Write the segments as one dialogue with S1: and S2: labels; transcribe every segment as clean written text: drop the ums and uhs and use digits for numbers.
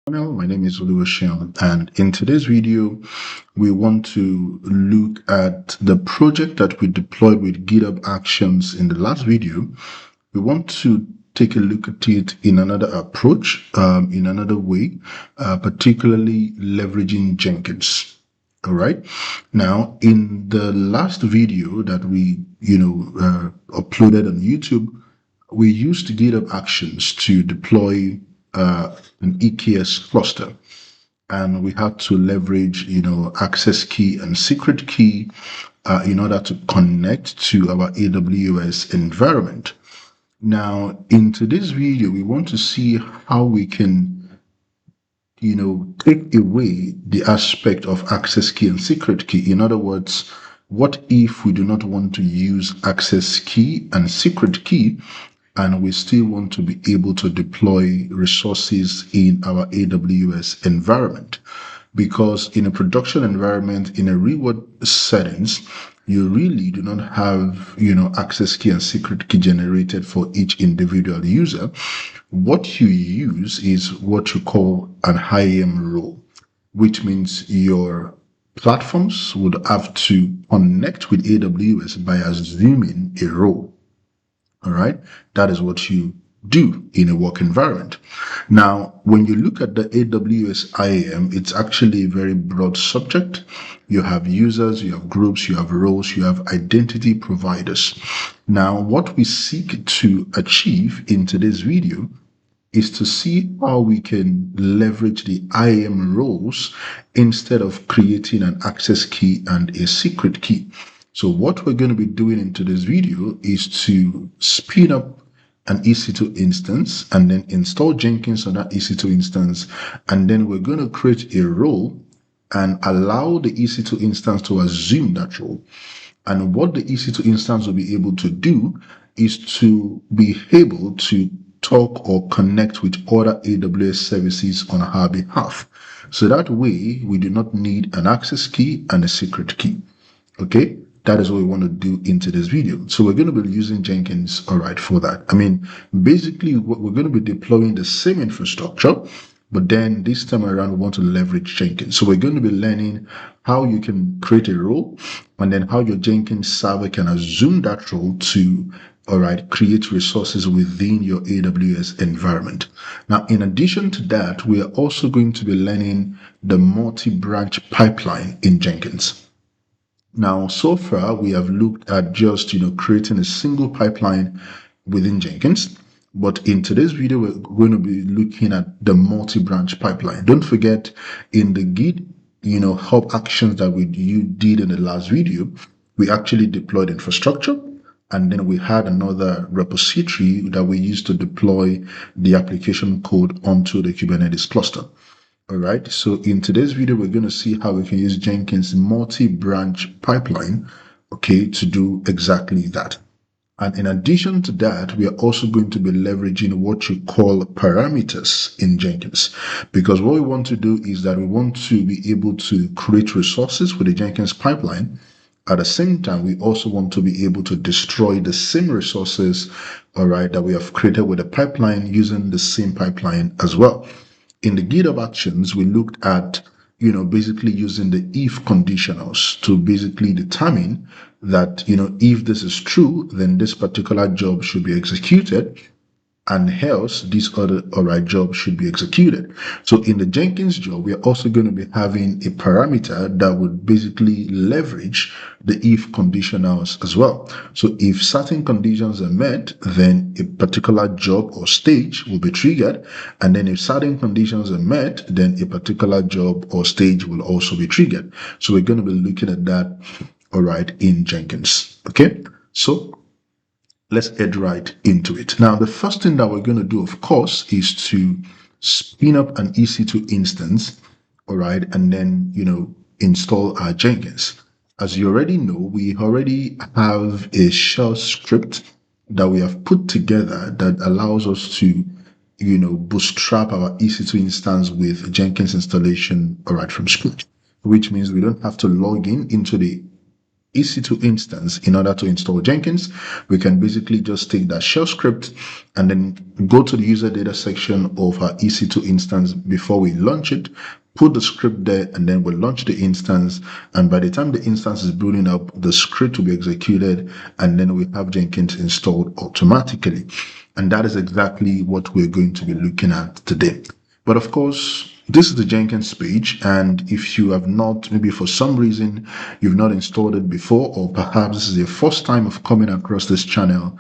S1: My name is Oluwaseun, and in today's video, we want to look at the project that we deployed with GitHub Actions in the last video. We want to take a look at it in another approach, in another way, particularly leveraging Jenkins. All right. Now, in the last video that we, uploaded on YouTube, we used GitHub Actions to deploy an EKS cluster, and we had to leverage, access key and secret key in order to connect to our AWS environment. Now, in today's video, we want to see how we can, take away the aspect of access key and secret key. In other words, what if we do not want to use access key and secret key, and we still want to be able to deploy resources in our AWS environment? Because in a production environment, in a reward settings, you really do not have, access key and secret key generated for each individual user. What you use is what you call an IAM role, which means your platforms would have to connect with AWS by assuming a role. All right. That is what you do in a work environment. Now, when you look at the AWS IAM, it's actually a very broad subject. You have users, you have groups, you have roles, you have identity providers. Now, what we seek to achieve in today's video is to see how we can leverage the IAM roles instead of creating an access key and a secret key. So what we're going to be doing in today's video is to spin up an EC2 instance and then install Jenkins on that EC2 instance. And then we're going to create a role and allow the EC2 instance to assume that role. And what the EC2 instance will be able to do is to be able to talk or connect with other AWS services on our behalf. So that way, we do not need an access key and a secret key. Okay? That is what we want to do in today's video. So we're going to be using Jenkins, all right, for that. I mean, basically, we're going to be deploying the same infrastructure, but then this time around, we want to leverage Jenkins. So we're going to be learning how you can create a role and then how your Jenkins server can assume that role to, all right, create resources within your AWS environment. Now, in addition to that, we are also going to be learning the multi-branch pipeline in Jenkins. Now, so far, we have looked at just, creating a single pipeline within Jenkins. But in today's video, we're going to be looking at the multi-branch pipeline. Don't forget, in the Git, hub actions that you did in the last video, we actually deployed infrastructure. And then we had another repository that we used to deploy the application code onto the Kubernetes cluster. All right, so in today's video, we're going to see how we can use Jenkins multi-branch pipeline, okay, to do exactly that. And in addition to that, we are also going to be leveraging what you call parameters in Jenkins, because what we want to do is that we want to be able to create resources with the Jenkins pipeline. At the same time, we also want to be able to destroy the same resources, all right, that we have created with the pipeline using the same pipeline as well. In the GitHub Actions, we looked at, basically using the if conditionals to basically determine that, if this is true, then this particular job should be executed, and else this other job should be executed. So in the Jenkins job, we are also going to be having a parameter that would basically leverage the if conditionals as well. So if certain conditions are met, then a particular job or stage will be triggered. And then if certain conditions are met, then a particular job or stage will also be triggered. So we're going to be looking at that, all right, in Jenkins. Okay, so let's head right into it. Now, the first thing that we're going to do, of course, is to spin up an EC2 instance, all right, and then, install our Jenkins. As you already know, we already have a shell script that we have put together that allows us to, bootstrap our EC2 instance with Jenkins installation, all right, from scratch, which means we don't have to log into the EC2 instance in order to install Jenkins, we can basically just take that shell script and then go to the user data section of our EC2 instance before we launch it, put the script there, and then we'll launch the instance. And by the time the instance is building up, the script will be executed, and then we have Jenkins installed automatically. And that is exactly what we're going to be looking at today. But of course, this is the Jenkins page, and if you have not, maybe for some reason, you've not installed it before, or perhaps this is your first time of coming across this channel,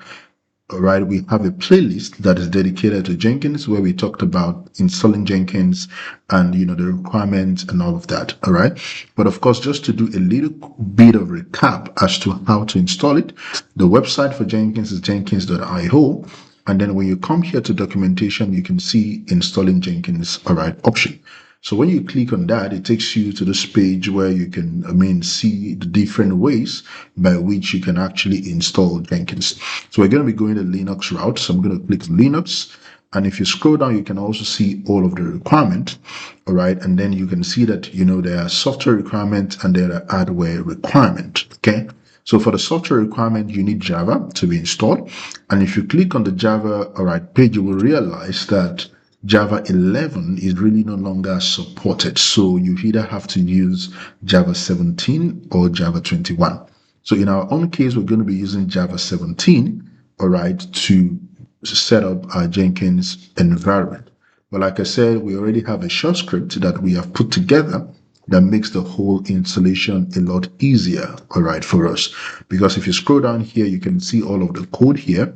S1: all right, we have a playlist that is dedicated to Jenkins where we talked about installing Jenkins and, the requirements and all of that, all right? But of course, just to do a little bit of recap as to how to install it, the website for Jenkins is jenkins.io. And then when you come here to documentation, you can see installing Jenkins, all right, option. So when you click on that, it takes you to this page where you can, see the different ways by which you can actually install Jenkins. So we're going to be going the Linux route. So I'm going to click Linux. And if you scroll down, you can also see all of the requirement, all right? And then you can see that, there are software requirements and there are hardware requirement, okay? So for the software requirement, you need Java to be installed. And if you click on the Java, all right, page, you will realize that Java 11 is really no longer supported. So you either have to use Java 17 or Java 21. So in our own case, we're going to be using Java 17, all right, to set up our Jenkins environment. But like I said, we already have a shell script that we have put together that makes the whole installation a lot easier, all right, for us. Because if you scroll down here, you can see all of the code here.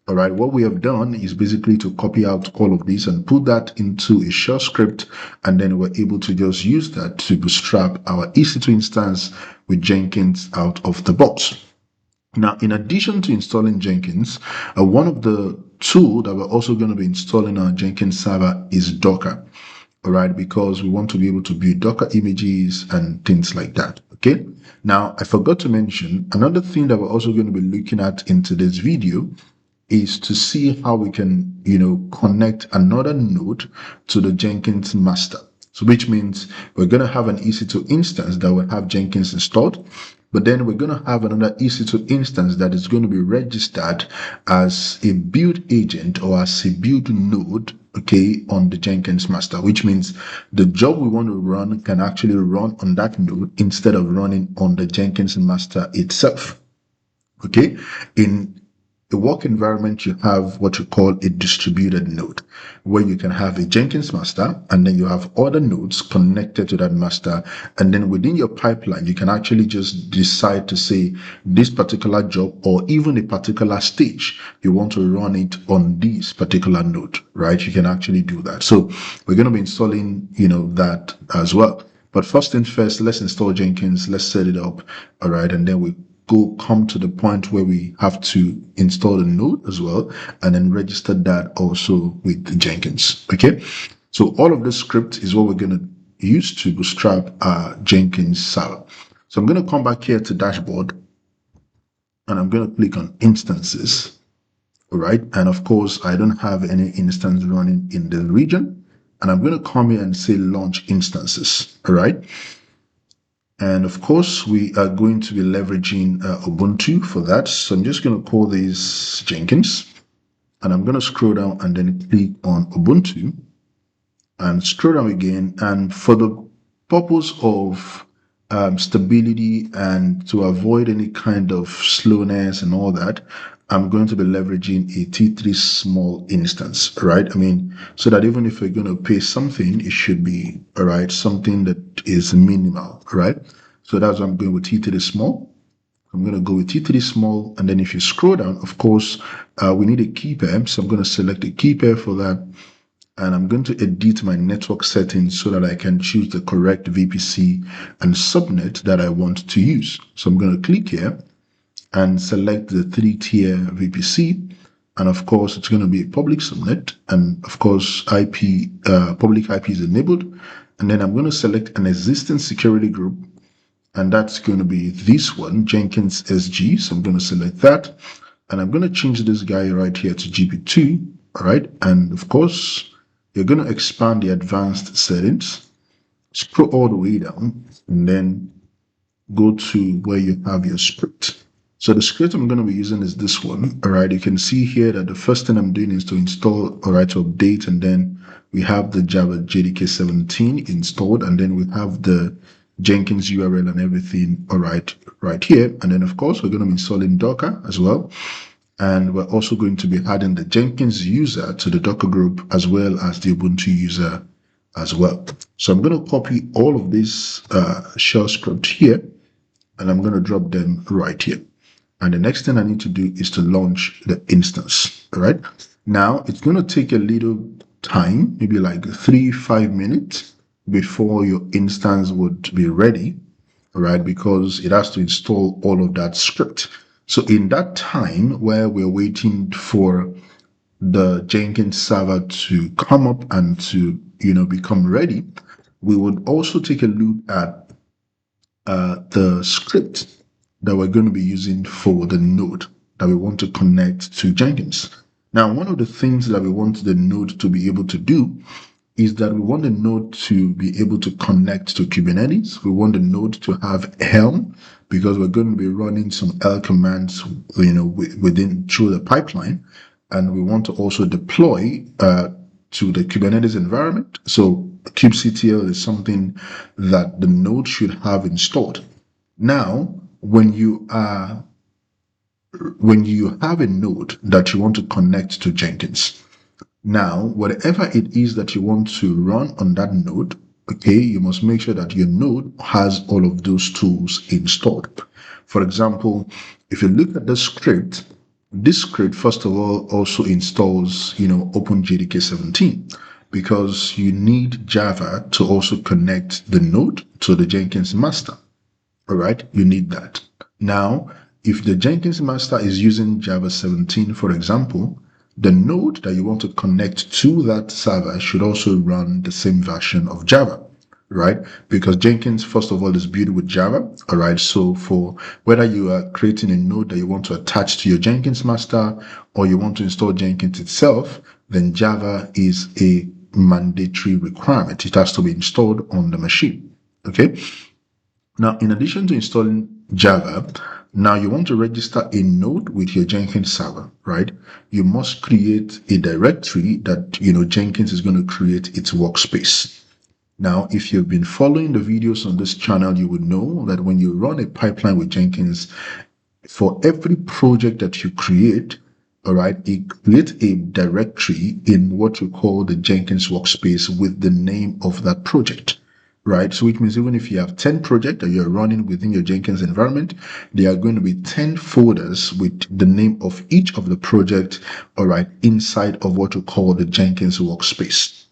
S1: All right, what we have done is basically to copy out all of this and put that into a shell script, and then we're able to just use that to bootstrap our EC2 instance with Jenkins out of the box. Now, in addition to installing Jenkins, one of the tools that we're also going to be installing on Jenkins server is Docker. All right, because we want to be able to build Docker images and things like that. Okay. Now, I forgot to mention another thing that we're also going to be looking at in today's video is to see how we can, connect another node to the Jenkins master. So which means we're going to have an EC2 instance that will have Jenkins installed, but then we're going to have another EC2 instance that is going to be registered as a build agent or as a build node, okay, on the Jenkins master, which means the job we want to run can actually run on that node instead of running on the Jenkins master itself. Okay, in a work environment, you have what you call a distributed node, where you can have a Jenkins master, and then you have other nodes connected to that master. And then within your pipeline, you can actually just decide to say this particular job or even a particular stage, you want to run it on this particular node, right? You can actually do that. So we're going to be installing, that as well. But first things first, let's install Jenkins. Let's set it up. All right. And then we come to the point where we have to install the node as well, and then register that also with Jenkins. Okay, so all of this script is what we're going to use to bootstrap our Jenkins server. So I'm going to come back here to dashboard, and I'm going to click on instances. All right, and of course I don't have any instance running in the region, and I'm going to come here and say launch instances. All right. And of course, we are going to be leveraging Ubuntu for that. So I'm just going to call this Jenkins, and I'm going to scroll down and then click on Ubuntu and scroll down again. And for the purpose of stability and to avoid any kind of slowness and all that, I'm going to be leveraging a T3 small instance, right? So that even if we're going to pay something, it should be, all right, something that is minimal, right? So that's why I'm going with T3 small. I'm going to go with T3 small. And then if you scroll down, of course, we need a key pair. So I'm going to select a key pair for that. And I'm going to edit my network settings so that I can choose the correct VPC and subnet that I want to use. So I'm going to click here and select the 3-tier VPC. And of course, it's going to be a public subnet. And of course, public IP is enabled. And then I'm going to select an existing security group. And that's going to be this one, Jenkins SG. So I'm going to select that. And I'm going to change this guy right here to GP2. All right. And of course, you're going to expand the advanced settings, scroll all the way down, and then go to where you have your script. So the script I'm going to be using is this one. All right. You can see here that the first thing I'm doing is to install, all right, to update. And then we have the Java JDK 17 installed. And then we have the Jenkins URL and everything. All right, right here. And then of course, we're going to be installing Docker as well. And we're also going to be adding the Jenkins user to the Docker group as well as the Ubuntu user as well. So I'm going to copy all of this shell script here, and I'm going to drop them right here. And the next thing I need to do is to launch the instance. All right. Now it's going to take a little time, maybe like 3-5 minutes before your instance would be ready. All right, because it has to install all of that script. So in that time where we're waiting for the Jenkins server to come up and to, become ready, we would also take a look at the script that we're going to be using for the node that we want to connect to Jenkins. Now, one of the things that we want the node to be able to do is that we want the node to be able to connect to Kubernetes. We want the node to have helm because we're going to be running some L commands, through the pipeline. And we want to also deploy to the Kubernetes environment. So kubectl is something that the node should have installed. Now, when you have a node that you want to connect to Jenkins, now, whatever it is that you want to run on that node, okay, you must make sure that your node has all of those tools installed. For example, if you look at the script, this script, first of all, also installs, OpenJDK 17 because you need Java to also connect the node to the Jenkins master. All right, you need that. Now, if the Jenkins master is using Java 17, for example, the node that you want to connect to that server should also run the same version of Java, right? Because Jenkins, first of all, is built with Java, all right? So for whether you are creating a node that you want to attach to your Jenkins master or you want to install Jenkins itself, then Java is a mandatory requirement. It has to be installed on the machine, okay? Now, in addition to installing Java, now you want to register a node with your Jenkins server, right? You must create a directory that, Jenkins is going to create its workspace. Now, if you've been following the videos on this channel, you would know that when you run a pipeline with Jenkins, for every project that you create, all right, it creates a directory in what you call the Jenkins workspace with the name of that project. Right. So which means even if you have 10 projects that you're running within your Jenkins environment, there are going to be 10 folders with the name of each of the project, all right, inside of what we call the Jenkins workspace.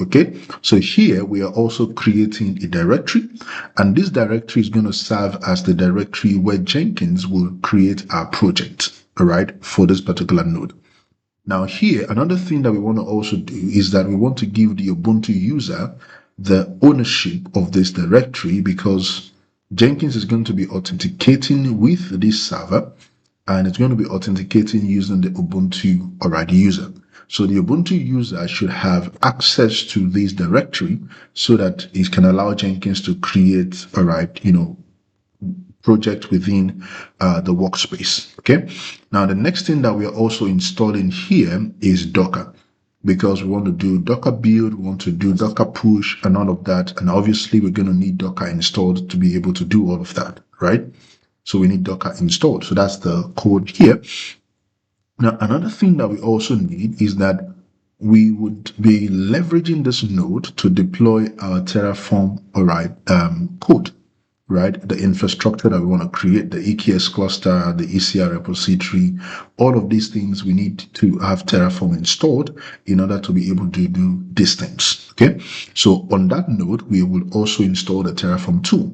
S1: Okay. So here we are also creating a directory, and this directory is going to serve as the directory where Jenkins will create our project, all right, for this particular node. Now here, another thing that we want to also do is that we want to give the Ubuntu user the ownership of this directory because Jenkins is going to be authenticating with this server and it's going to be authenticating using the Ubuntu already user. So the Ubuntu user should have access to this directory so that it can allow Jenkins to create, project within the workspace. Okay. Now, the next thing that we are also installing here is Docker, because we want to do Docker build, we want to do Docker push and all of that. And obviously we're going to need Docker installed to be able to do all of that, right? So we need Docker installed. So that's the code here. Now, another thing that we also need is that we would be leveraging this node to deploy our Terraform, code, right? The infrastructure that we want to create, the EKS cluster, the ECR repository, all of these things we need to have Terraform installed in order to be able to do these things, okay? So on that node, we will also install the Terraform tool,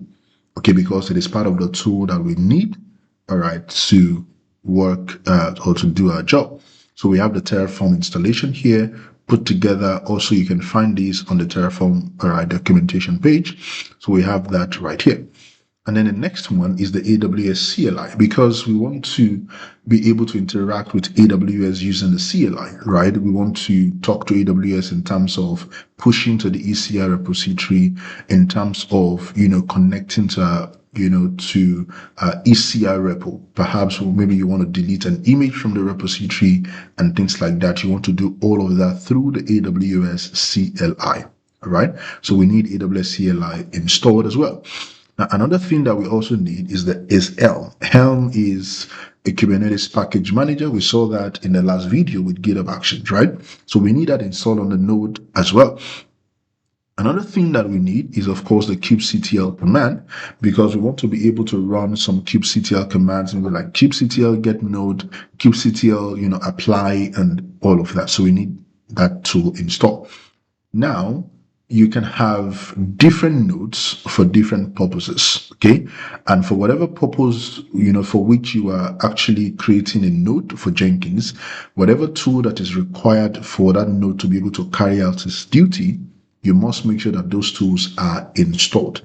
S1: okay? Because it is part of the tool that we need, all right, to work or to do our job. So we have the Terraform installation here put together. Also, you can find these on the Terraform documentation page. So we have that right here. And then the next one is the AWS CLI, because we want to be able to interact with AWS using the CLI, right? We want to talk to AWS in terms of pushing to the ECR repository, in terms of, connecting to ECR repo. Perhaps maybe you want to delete an image from the repository and things like that. You want to do all of that through the AWS CLI. All right. So we need AWS CLI installed as well. Now, another thing that we also need is helm. Helm is a Kubernetes package manager. We saw that in the last video with GitOps Actions, right? So we need that installed on the node as well. Another thing that we need is, of course, the kubectl command, because we want to be able to run some kubectl commands, and we're like kubectl get node, kubectl, apply, and all of that. So we need that to install. Now, you can have different nodes for different purposes, okay? And for whatever purpose, for which you are actually creating a node for Jenkins, whatever tool that is required for that node to be able to carry out its duty, you must make sure that those tools are installed.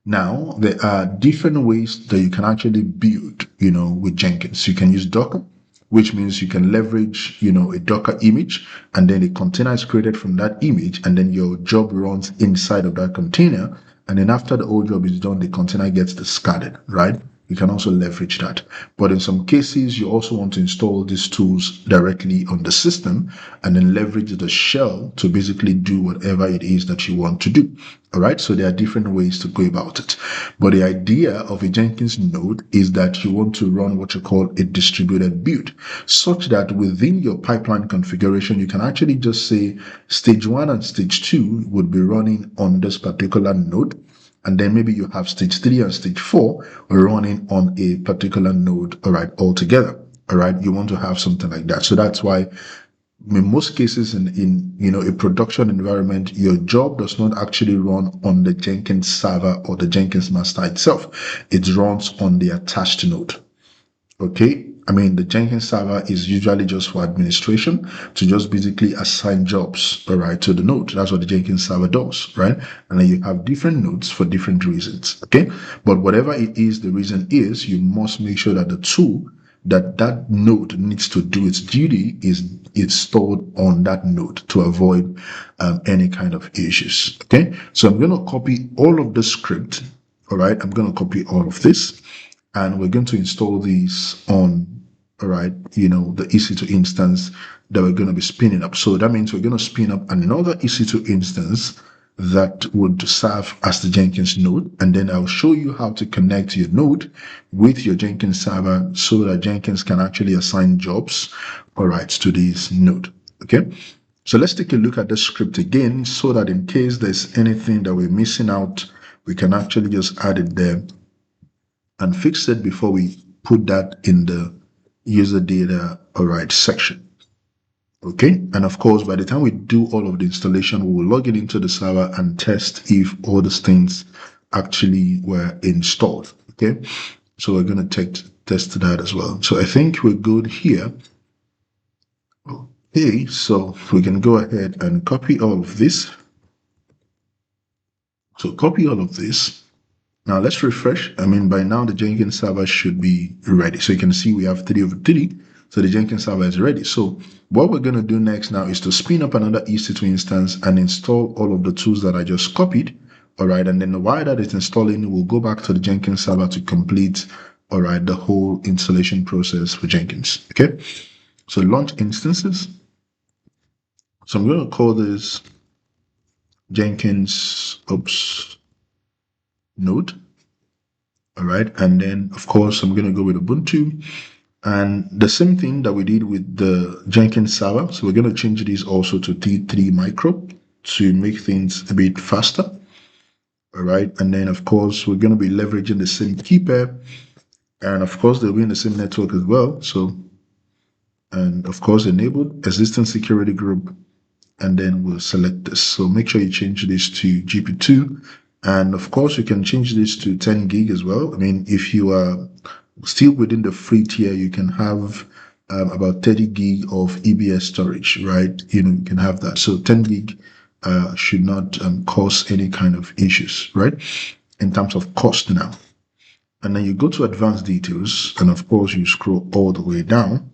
S1: Now, there are different ways that you can actually build, with Jenkins. You can use Docker, which means you can leverage, a Docker image, and then a container is created from that image, and then your job runs inside of that container. And then after the whole job is done, the container gets discarded, right? You can also leverage that. But in some cases, you also want to install these tools directly on the system and then leverage the shell to basically do whatever it is that you want to do. All right. So there are different ways to go about it. But the idea of a Jenkins node is that you want to run what you call a distributed build, such that within your pipeline configuration, you can actually just say stage 1 and stage 2 would be running on this particular node. And then maybe you have stage 3 and stage 4 running on a particular node, all right, altogether. All right. You want to have something like that. So that's why in most cases in a production environment, your job does not actually run on the Jenkins server or the Jenkins master itself. It runs on the attached node. Okay. I mean, the Jenkins server is usually just for administration, to just basically assign jobs, all right, to the node. That's what the Jenkins server does, right? And then you have different nodes for different reasons, okay? But whatever it is, the reason is, you must make sure that the tool that node needs to do its duty is installed on that node to avoid any kind of issues, okay? So I'm going to copy all of the script, all right? I'm going to copy all of this, and we're going to install these on, all right, the EC2 instance that we're going to be spinning up. So that means we're going to spin up another EC2 instance that would serve as the Jenkins node. And then I'll show you how to connect your node with your Jenkins server so that Jenkins can actually assign jobs, all right, to this node. Okay. So let's take a look at the script again, so that in case there's anything that we're missing out, we can actually just add it there and fix it before we put that in the UserData, all right, section. Okay. And of course, by the time we do all of the installation, we will log it into the server and test if all these things actually were installed. Okay. So we're going to test that as well. So I think we're good here. Okay. So we can go ahead and copy all of this. So copy all of this. Now let's refresh. I mean, by now the Jenkins server should be ready. So you can see we have 3 over 3. So the Jenkins server is ready. So what we're going to do next now is to spin up another EC2 instance and install all of the tools that I just copied. All right. And then while that is installing, we'll go back to the Jenkins server to complete, all right, the whole installation process for Jenkins. Okay. So launch instances. So I'm going to call this Jenkins node. All right. And then of course I'm going to go with Ubuntu, and the same thing that we did with the Jenkins server. So we're going to change these also to T3 micro to make things a bit faster. All right. And then of course we're going to be leveraging the same key pair, and of course they'll be in the same network as well. So, and of course enabled existing security group, and then we'll select this. So make sure you change this to GP2. And of course, you can change this to 10 gig as well. I mean, if you are still within the free tier, you can have about 30 gig of EBS storage, right? You can have that. So 10 gig should not cause any kind of issues, right? In terms of cost now. And then you go to advanced details, and of course you scroll all the way down,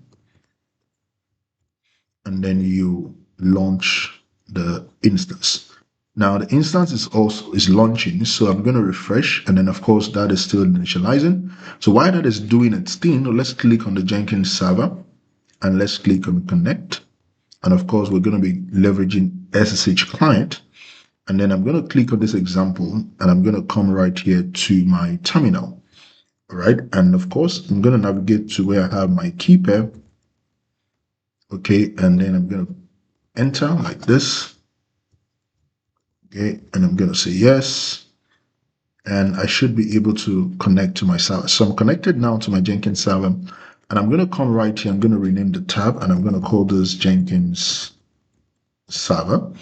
S1: and then you launch the instance. Now the instance is launching, so I'm going to refresh, and then of course that is still initializing. So while that is doing its thing, let's click on the Jenkins server, and let's click on connect. And of course we're going to be leveraging SSH client. And then I'm going to click on this example, and I'm going to come right here to my terminal. All right. And of course, I'm going to navigate to where I have my key pair. Okay. And then I'm going to enter like this. Okay. And I'm going to say yes. And I should be able to connect to my server. So I'm connected now to my Jenkins server. And I'm going to come right here. I'm going to rename the tab, and I'm going to call this Jenkins server.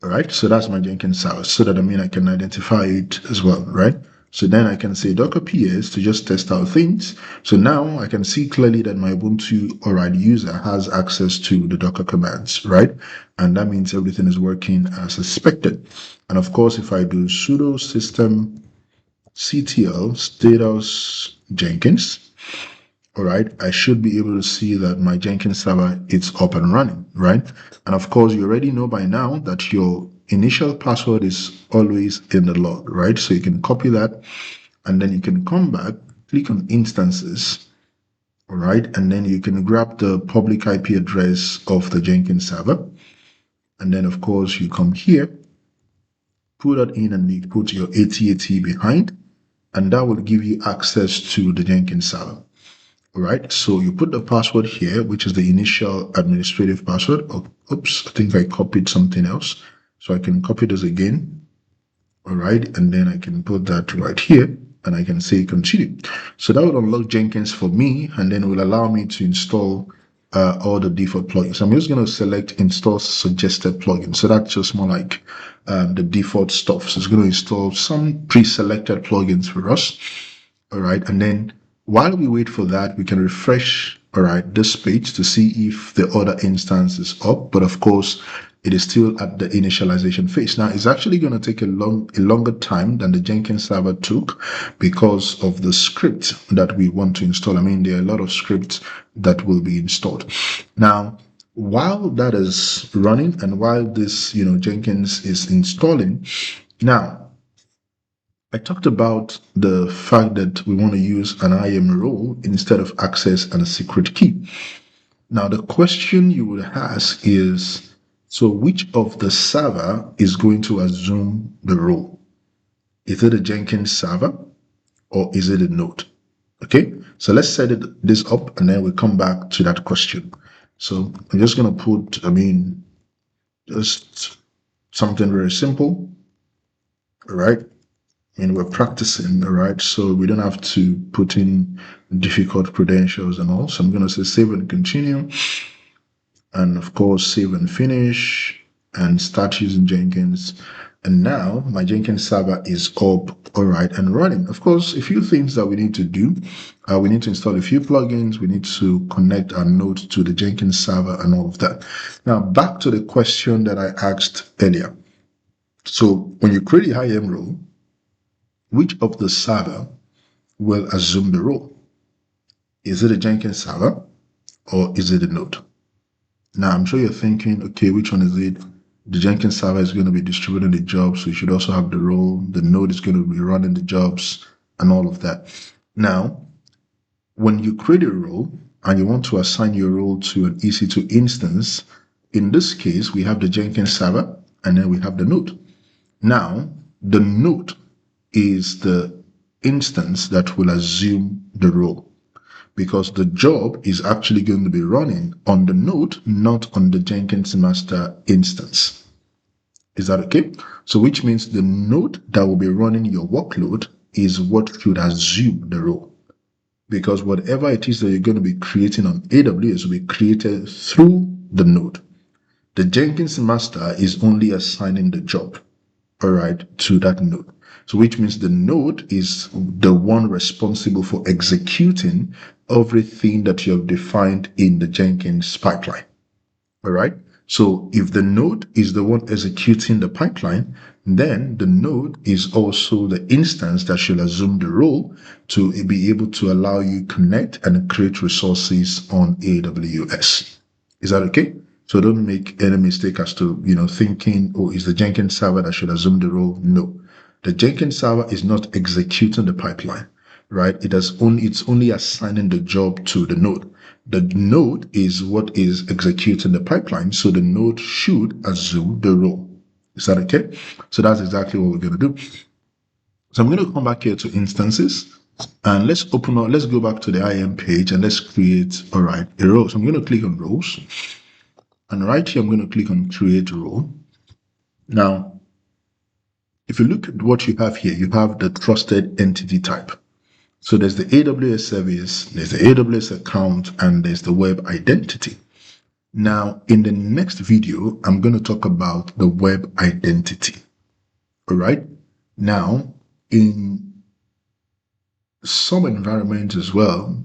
S1: All right, so that's my Jenkins server, so that I can identify it as well, right? So then I can say docker ps to just test out things. So now I can see clearly that my Ubuntu user has access to the Docker commands, right? And that means everything is working as expected. And of course, if I do sudo system ctl status Jenkins, all right, I should be able to see that my Jenkins server is up and running, right? And of course, you already know by now that your initial password is always in the log, right? So you can copy that, and then you can come back, click on instances, all right? And then you can grab the public IP address of the Jenkins server. And then, of course, you come here, put that in, and you put your ATAT behind, and that will give you access to the Jenkins server. All right, so you put the password here, which is the initial administrative password. Oh, oops, I think I copied something else. So I can copy this again. All right, and then I can put that right here, and I can say continue. So that will unlock Jenkins for me, and then it will allow me to install all the default plugins. I'm just going to select install suggested plugins. So that's just more like the default stuff. So it's going to install some pre-selected plugins for us. All right, and then while we wait for that, we can refresh, all right, this page to see if the other instance is up. But of course, it is still at the initialization phase. Now, it's actually going to take a longer time than the Jenkins server took because of the script that we want to install. There are a lot of scripts that will be installed. Now, while that is running and while this, Jenkins is installing, now, I talked about the fact that we want to use an IAM role instead of access and a secret key. Now, the question you would ask is, so which of the server is going to assume the role? Is it a Jenkins server or is it a node? Okay, so let's set this up, and then we'll come back to that question. So I'm just going to put, just something very simple, all right? And we're practicing, all right? So we don't have to put in difficult credentials and all. So I'm going to say save and continue. And of course, save and finish and start using Jenkins. And now my Jenkins server is up, all right, and running. Of course, a few things that we need to do. We need to install a few plugins. We need to connect our node to the Jenkins server and all of that. Now, back to the question that I asked earlier. So when you create a IAM role, which of the server will assume the role? Is it a Jenkins server or is it a node? Now, I'm sure you're thinking, okay, which one is it? The Jenkins server is going to be distributing the jobs, so you should also have the role. The node is going to be running the jobs and all of that. Now, when you create a role and you want to assign your role to an EC2 instance, in this case, we have the Jenkins server and then we have the node. Now, the node is the instance that will assume the role, because the job is actually going to be running on the node, not on the Jenkins master instance. Is that okay? So which means the node that will be running your workload is what should assume the role, because whatever it is that you're going to be creating on AWS will be created through the node. The Jenkins master is only assigning the job, all right, to that node. So which means the node is the one responsible for executing everything that you have defined in the Jenkins pipeline. All right. So if the node is the one executing the pipeline, then the node is also the instance that should assume the role to be able to allow you connect and create resources on AWS. Is that okay? So don't make any mistake as to, thinking, oh, is the Jenkins server that should assume the role? No. The Jenkins server is not executing the pipeline, right? It's only assigning the job to the node. The node is what is executing the pipeline, so the node should assume the role. Is that okay? So that's exactly what we're going to do. So I'm going to come back here to instances, and let's go back to the IAM page, and let's create, a role. So I'm going to click on roles, and right here, I'm going to click on create role. Now, if you look at what you have here, you have the trusted entity type. So there's the AWS service, there's the AWS account, and there's the web identity. Now, in the next video, I'm going to talk about the web identity. All right. Now, in some environments as well,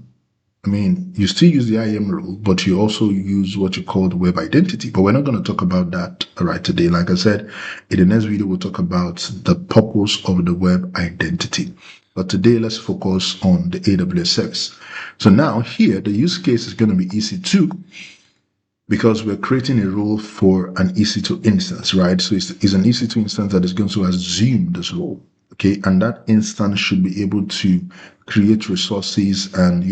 S1: you still use the IAM role, but you also use what you call the web identity. But we're not going to talk about that today. Like I said, in the next video, we'll talk about the purpose of the web identity. But today, let's focus on the AWS service. So now here, the use case is going to be EC2 because we're creating a role for an EC2 instance, right? So it's an EC2 instance that is going to assume this role, okay? And that instance should be able to create resources and,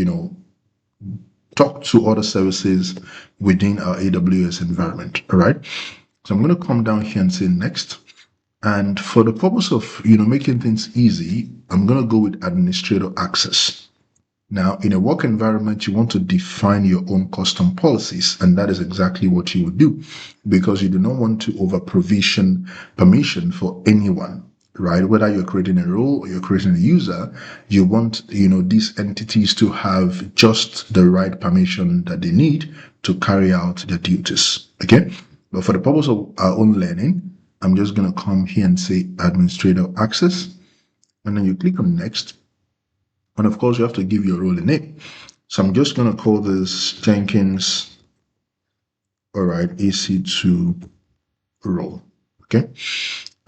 S1: talk to other services within our AWS environment, all right? So I'm going to come down here and say next. And for the purpose of, making things easy, I'm going to go with administrator access. Now, in a work environment, you want to define your own custom policies, and that is exactly what you would do because you do not want to over-provision permission for anyone, right? Whether you're creating a role or you're creating a user, you want, these entities to have just the right permission that they need to carry out their duties, okay? But for the purpose of our own learning, I'm just going to come here and say administrator access, and then you click on next. And of course, you have to give your role a name. So I'm just going to call this Jenkins, EC2 role, okay?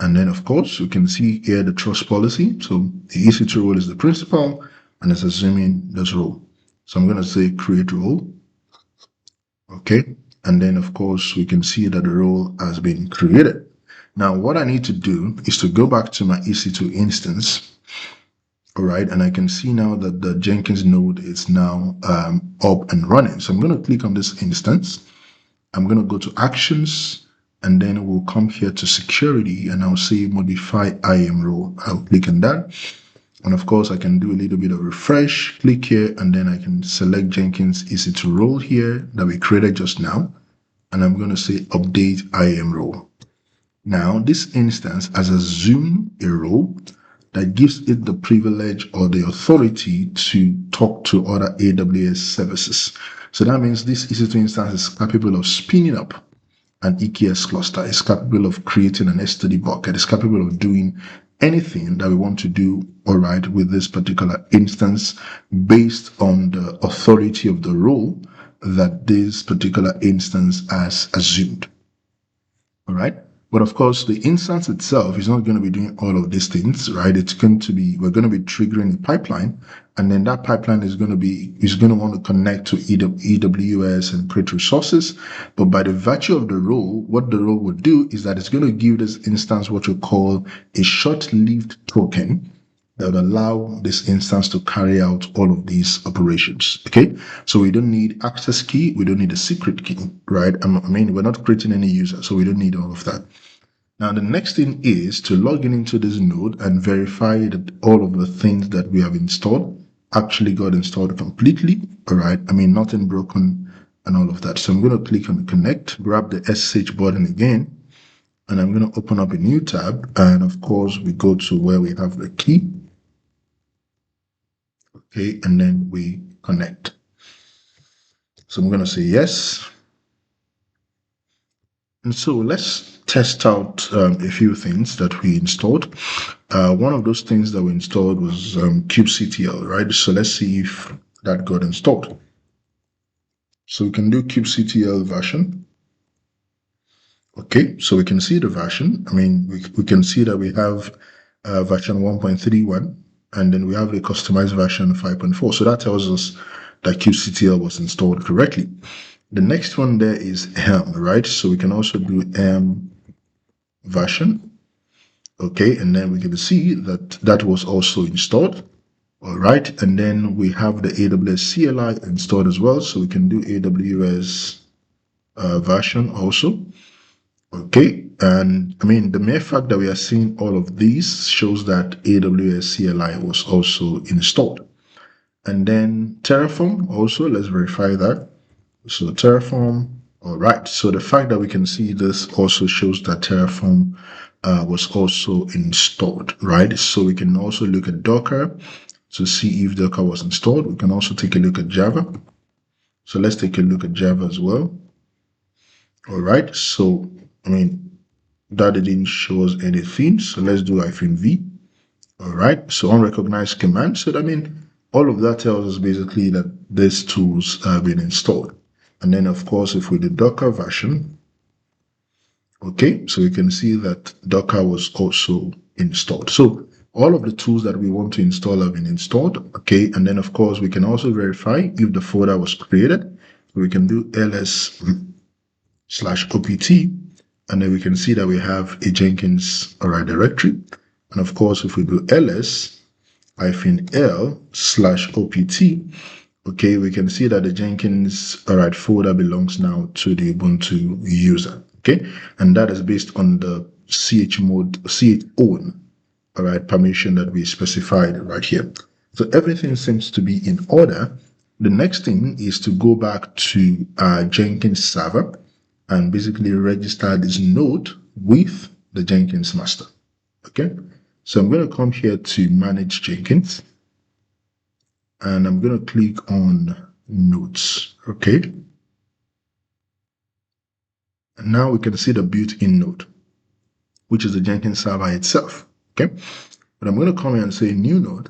S1: And then, of course, you can see here the trust policy. So the EC2 role is the principal, and it's assuming this role. So I'm going to say create role, okay? And then, of course, we can see that the role has been created. Now, what I need to do is to go back to my EC2 instance, all right, and I can see now that the Jenkins node is now up and running. So I'm going to click on this instance. I'm going to go to actions, and then we'll come here to security, and I'll say modify IAM role. I'll click on that. And of course, I can do a little bit of refresh, click here, and then I can select Jenkins EC2 role here that we created just now. And I'm going to say update IAM role. Now, this instance has assumed a role that gives it the privilege or the authority to talk to other AWS services. So that means this EC2 instance is capable of spinning up an EKS cluster, is capable of creating an S3 bucket, is capable of doing anything that we want to do, all right, with this particular instance based on the authority of the role that this particular instance has assumed, all right? But of course, the instance itself is not going to be doing all of these things, right? We're going to be triggering a pipeline, and then that pipeline is going to want to connect to AWS and create resources. But by the virtue of the role, what the role would do is that it's going to give this instance what you call a short-lived token that would allow this instance to carry out all of these operations, okay? So we don't need access key, we don't need a secret key, right? We're not creating any user, so we don't need all of that. Now, the next thing is to log into this node and verify that all of the things that we have installed actually got installed completely, all right? Nothing broken and all of that. So I'm going to click on connect, grab the SSH button again, and I'm going to open up a new tab. And of course, we go to where we have the key. Okay, and then we connect. So I'm going to say yes. And so let's test out a few things that we installed. One of those things that we installed was kubectl, right? So let's see if that got installed. So we can do kubectl version. Okay, so we can see the version. I mean, we can see that we have version 1.31, and then we have a customized version 5.4. So that tells us that kubectl was installed correctly. The next one there is helm, right? So we can also do helm version. Okay, and then we can see that that was also installed. All right, and then we have the AWS CLI installed as well. So we can do AWS version also. Okay, and I mean, the mere fact that we are seeing all of these shows that AWS CLI was also installed. And then Terraform also, let's verify that. So Terraform, all right. So the fact that we can see this also shows that Terraform was also installed, right? So we can also look at Docker to see if Docker was installed. We can also take a look at Java. So let's take a look at Java as well. All right, so I mean, that didn't show us anything. So let's do -v. All right, so unrecognized command. So I mean, all of that tells us basically that these tools have been installed. And then of course, if we do Docker version, okay, so we can see that Docker was also installed. So all of the tools that we want to install have been installed. Okay, and then of course, we can also verify if the folder was created. We can do ls/opt, and then we can see that we have a Jenkins directory. And of course, if we do ls-l/opt, okay, we can see that the Jenkins folder belongs now to the Ubuntu user. Okay, and that is based on the chown permission that we specified right here. So everything seems to be in order. The next thing is to go back to our Jenkins server and basically register this node with the Jenkins master. Okay, so I'm going to come here to manage Jenkins, and I'm going to click on nodes. Okay, and now we can see the built-in node, which is the Jenkins server itself. Okay, but I'm going to come here and say new node,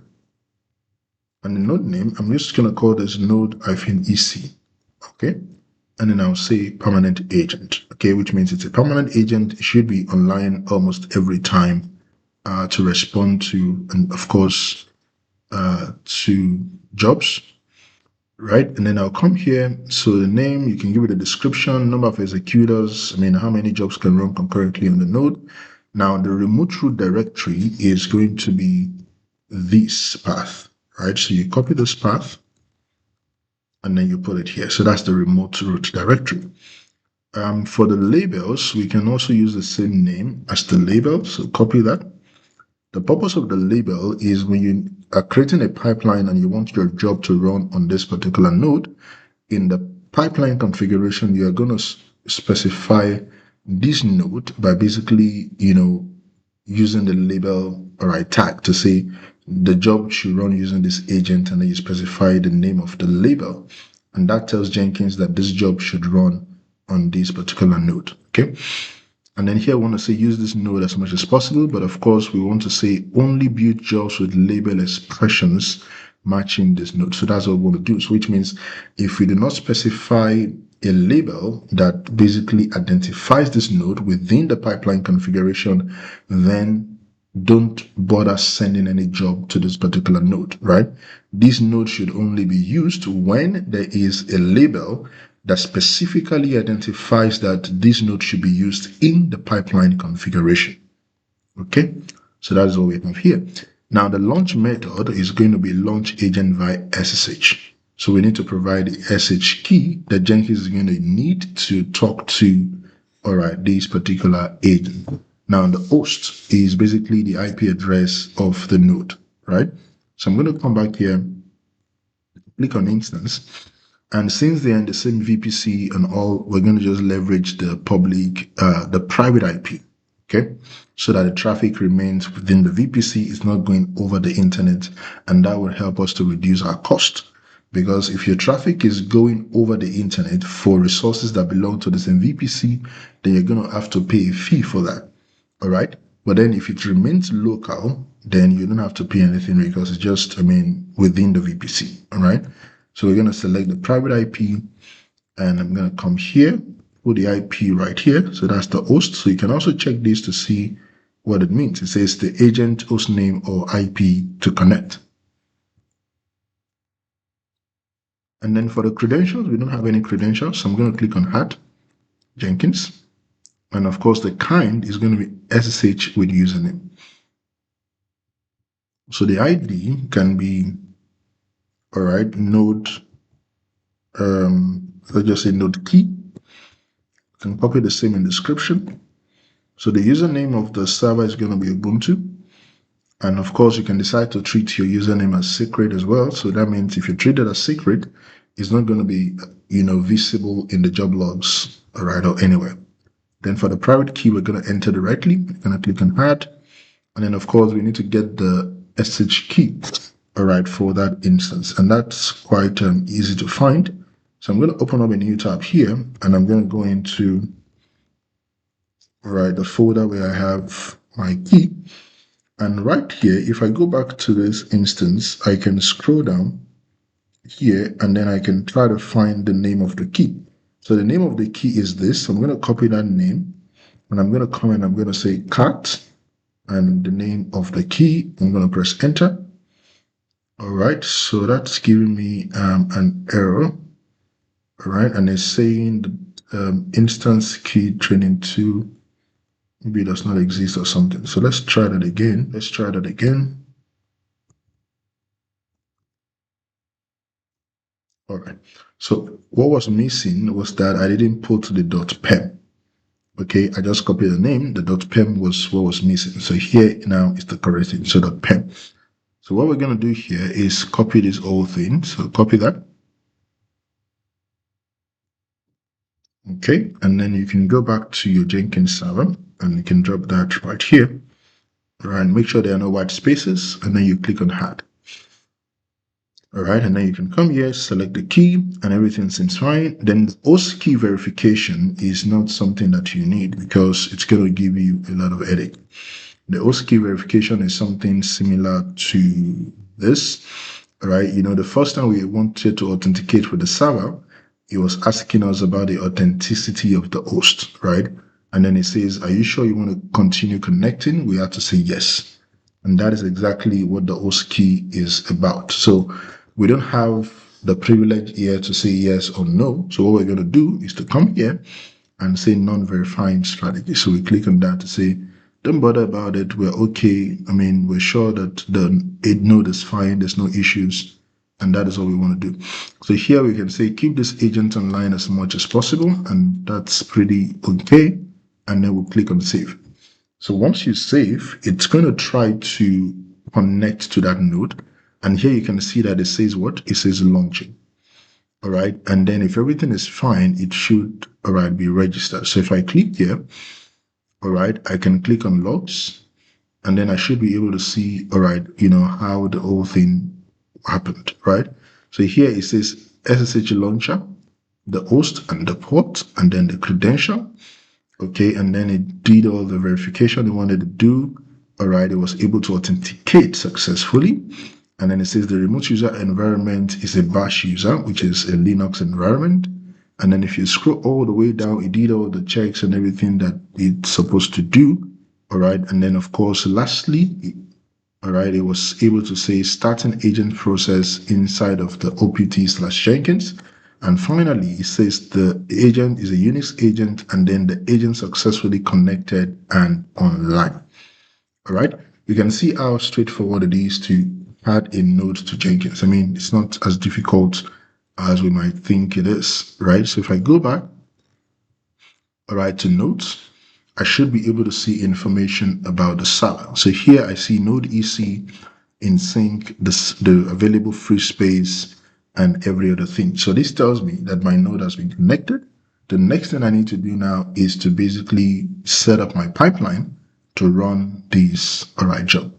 S1: and the node name, I'm just going to call this node-ec. Okay, and then I'll say permanent agent, okay, which means it's a permanent agent. It should be online almost every time to respond to, and of course, to jobs, right? And then I'll come here. So the name, you can give it a description, number of executors, I mean, how many jobs can run concurrently on the node. Now, the remote root directory is going to be this path, right? So you copy this path, and then you put it here. So that's the remote root directory. For the labels, we can also use the same name as the label. So copy that. The purpose of the label is when you are creating a pipeline and you want your job to run on this particular node, in the pipeline configuration, you are going to specify this node by basically, using the label tag to say the job should run using this agent, and then you specify the name of the label, and that tells Jenkins that this job should run on this particular node. Okay, and then here I want to say use this node as much as possible, but of course we want to say only build jobs with label expressions matching this node. So that's what we want to do. So which means if we do not specify a label that basically identifies this node within the pipeline configuration, then don't bother sending any job to this particular node, right? This node should only be used when there is a label that specifically identifies that this node should be used in the pipeline configuration. Okay, so that's what we have here. Now the launch method is going to be launch agent via SSH. So we need to provide the SH key that Jenkins is going to need to talk to, this particular agent. Now the host is basically the IP address of the node, right? So I'm going to come back here, click on instance, and since they're in the same VPC and all, we're going to just leverage the the private IP, okay? So that the traffic remains within the VPC, it's not going over the internet, and that will help us to reduce our cost. Because if your traffic is going over the internet for resources that belong to the same VPC, then you're going to have to pay a fee for that, all right? But then if it remains local, then you don't have to pay anything because it's just, within the VPC, all right? So we're going to select the private IP, and I'm going to come here, put the IP right here. So that's the host. So you can also check this to see what it means. It says the agent host name or IP to connect. And then for the credentials, we don't have any credentials. So I'm going to click on Add Jenkins. And of course, the kind is going to be SSH with username. So the ID can be, all right, node, let's just say node key. You can copy the same in description. So the username of the server is going to be Ubuntu. And of course, you can decide to treat your username as secret as well. So that means if you treat it as secret, it's not going to be, visible in the job logs, all right, or anywhere. Then for the private key, we're going to enter directly. We're going to click on Add. And then, of course, we need to get the SSH key, all right, for that instance. And that's quite easy to find. So I'm going to open up a new tab here, and I'm going to go into, all right, the folder where I have my key. And right here, if I go back to this instance, I can scroll down here, and then I can try to find the name of the key. So the name of the key is this. So I'm going to copy that name, and I'm going to come and I'm going to say cat, and the name of the key. I'm going to press enter. All right, so that's giving me an error. All right, and it's saying the instance key training 2 maybe does not exist or something. So let's try that again. Let's try that again. All right. So what was missing was that I didn't put the .pem. Okay, I just copied the name. The .pem was what was missing. So here now is the correct thing. So .pem. So what we're going to do here is copy this whole thing. So copy that. Okay, and then you can go back to your Jenkins server and you can drop that right here. Right, make sure there are no white spaces, and then you click on Add. All right, and then you can come here, select the key, and everything seems fine. Then the host key verification is not something that you need because it's going to give you a lot of headache. The host key verification is something similar to this. All right, the first time we wanted to authenticate with the server, it was asking us about the authenticity of the host, right? And then it says, are you sure you want to continue connecting? We have to say yes. And that is exactly what the host key is about. So we don't have the privilege here to say yes or no. So what we're going to do is to come here and say non-verifying strategy. So we click on that to say, don't bother about it. We're okay. I mean, we're sure that the node is fine. There's no issues. And that is what we want to do. So here we can say, keep this agent online as much as possible. And that's pretty okay. And then we'll click on save. So once you save, it's going to try to connect to that node. And here you can see that it says what? It says launching. All right. And then if everything is fine, it should, all right, be registered. So if I click here, all right, I can click on logs. And then I should be able to see, all right, how the whole thing happened, right? So here it says SSH launcher, the host and the port, and then the credential. Okay, and then it did all the verification it wanted to do. All right, it was able to authenticate successfully. And then it says the remote user environment is a bash user, which is a Linux environment. And then if you scroll all the way down, it did all the checks and everything that it's supposed to do. All right, and then of course, lastly, all right, it was able to say starting agent process inside of the opt/Jenkins. And finally, it says the agent is a Unix agent, and then the agent successfully connected and online. All right, you can see how straightforward it is to add a node to Jenkins. I mean, it's not as difficult as we might think it is, right? So if I go back, all right, to nodes, I should be able to see information about the server. So here I see node EC in sync, the available free space, and every other thing. So this tells me that my node has been connected. The next thing I need to do now is to basically set up my pipeline to run this, all right, job.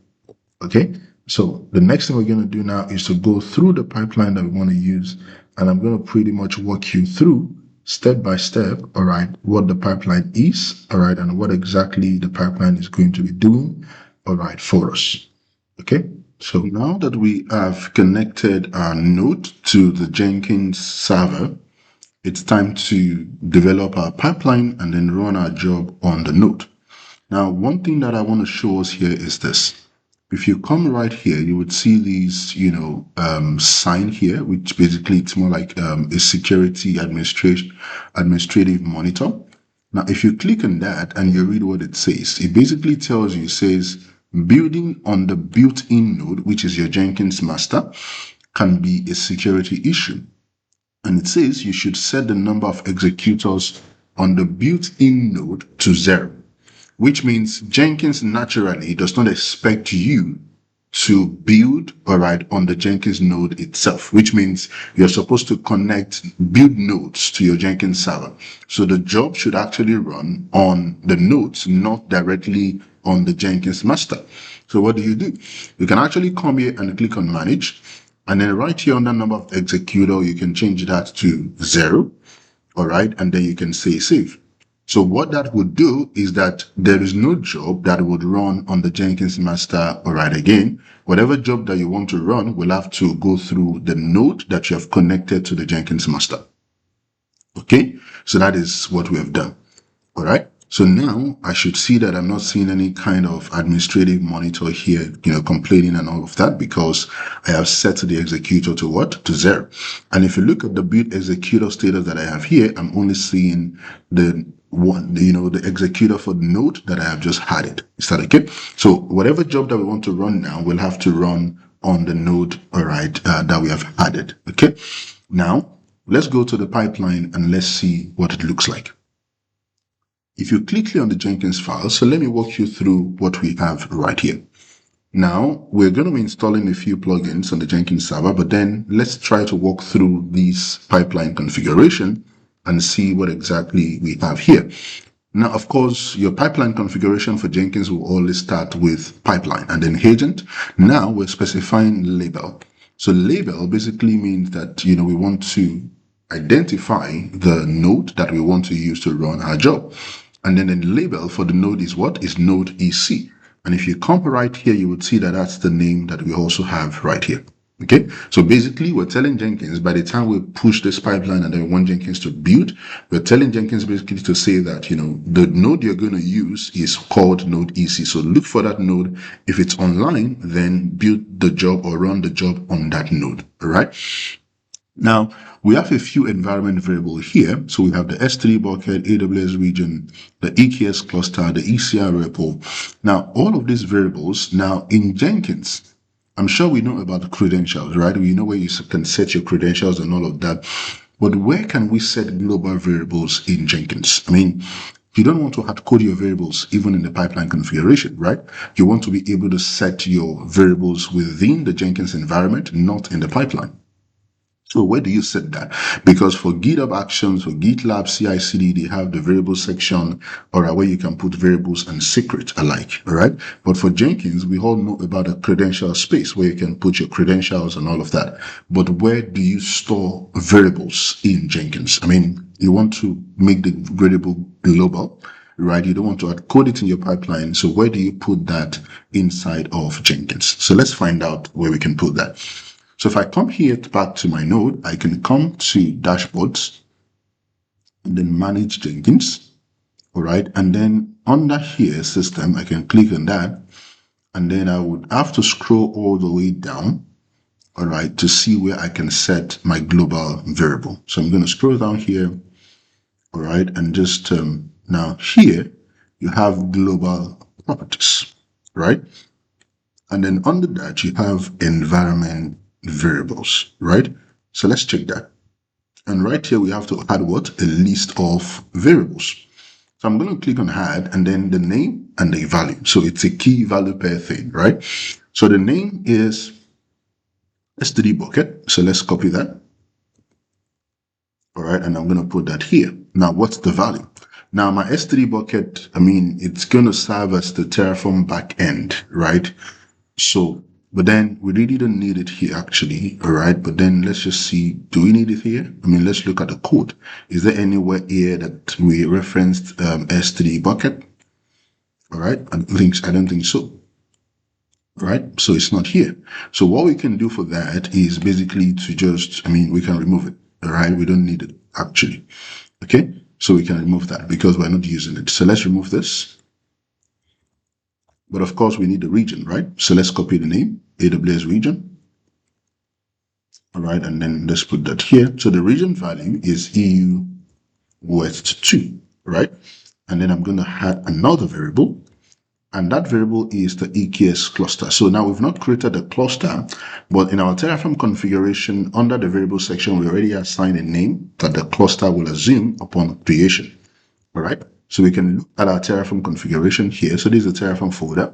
S1: Okay. So the next thing we're going to do now is to go through the pipeline that we want to use. And I'm going to pretty much walk you through step by step, all right, what the pipeline is, all right, and what exactly the pipeline is going to be doing, all right, for us. Okay. So now that we have connected our node to the Jenkins server, it's time to develop our pipeline and then run our job on the node. Now, one thing that I want to show us here is this. If you come right here, you would see these, sign here, which basically it's more like a security administrative monitor. Now, if you click on that and you read what it says, it basically tells you, it says, building on the built-in node, which is your Jenkins master, can be a security issue. And it says you should set the number of executors on the built-in node to 0, which means Jenkins naturally does not expect you to build, on the Jenkins node itself, which means you're supposed to build nodes to your Jenkins server. So the job should actually run on the nodes, not directly on the Jenkins master. So what do? You can actually come here and click on manage, and then right here under number of executor, you can change that to 0. And then you can say save. So what that would do is that there is no job that would run on the Jenkins master. Again, whatever job that you want to run will have to go through the node that you have connected to the Jenkins master. Okay, so that is what we have done. All right. So now I should see that I'm not seeing any kind of administrative monitor here, complaining and all of that, because I have set the executor to what? To 0. And if you look at the build executor status that I have here, I'm only seeing the executor for the node that I have just added. Is that okay? So whatever job that we want to run now, we'll have to run on the node, that we have added. Okay. Now let's go to the pipeline and let's see what it looks like. If you click here on the Jenkins file, so let me walk you through what we have right here. Now, we're going to be installing a few plugins on the Jenkins server, but then let's try to walk through this pipeline configuration and see what exactly we have here. Now, of course, your pipeline configuration for Jenkins will always start with pipeline and then agent. Now we're specifying label. So label basically means that, we want to identify the node that we want to use to run our job. And then the label for the node is what? Is node EC. And if you come right here, you would see that that's the name that we also have right here. Okay, so basically we're telling Jenkins, by the time we push this pipeline and then we want Jenkins to build, we're telling Jenkins basically to say that, the node you're going to use is called node EC. So look for that node. If it's online, then build the job or run the job on that node. All right. Now, we have a few environment variables here. So we have the S3 bucket, AWS region, the EKS cluster, the ECR repo. Now, all of these variables, now in Jenkins, I'm sure we know about the credentials, right? We know where you can set your credentials and all of that. But where can we set global variables in Jenkins? I mean, you don't want to hard code your variables even in the pipeline configuration, right? You want to be able to set your variables within the Jenkins environment, not in the pipeline. So where do you set that? Because for GitHub Actions, for GitLab, CI/CD, they have the variable section, where you can put variables and secret alike, all right? But for Jenkins, we all know about a credential space where you can put your credentials and all of that. But where do you store variables in Jenkins? I mean, you want to make the variable global, right? You don't want to code it in your pipeline. So where do you put that inside of Jenkins? So let's find out where we can put that. So if I come here back to my node, I can come to dashboards and then manage Jenkins. All right. And then under here, system, I can click on that. And then I would have to scroll all the way down, all right, to see where I can set my global variable. So I'm going to scroll down here. All right. And just now here, you have global properties, right? And then under that, you have environment variables, right? So let's check that. And right here, we have to add what? A list of variables. So I'm going to click on add and then the name and the value. So it's a key value per thing, right? So the name is S3 bucket. So let's copy that. All right. And I'm going to put that here. Now, what's the value? Now, my S3 bucket, I mean, it's going to serve as the Terraform backend, right? So, but then we really don't need it here actually, all right? But then let's just see, do we need it here? I mean, let's look at the code. Is there anywhere here that we referenced S3 bucket? All right, I don't think so. All right, so it's not here. So what we can do for that is basically to just, I mean, we can remove it, all right? We don't need it actually. Okay, so we can remove that because we're not using it. So let's remove this. But of course, we need the region, right? So let's copy the name, AWS region. All right, and then let's put that here. So the region value is EU West 2, right? And then I'm going to add another variable, and that variable is the EKS cluster. So now we've not created a cluster, but in our Terraform configuration, under the variable section, we already assigned a name that the cluster will assume upon creation. All right, so we can look at our Terraform configuration here. So this is the Terraform folder,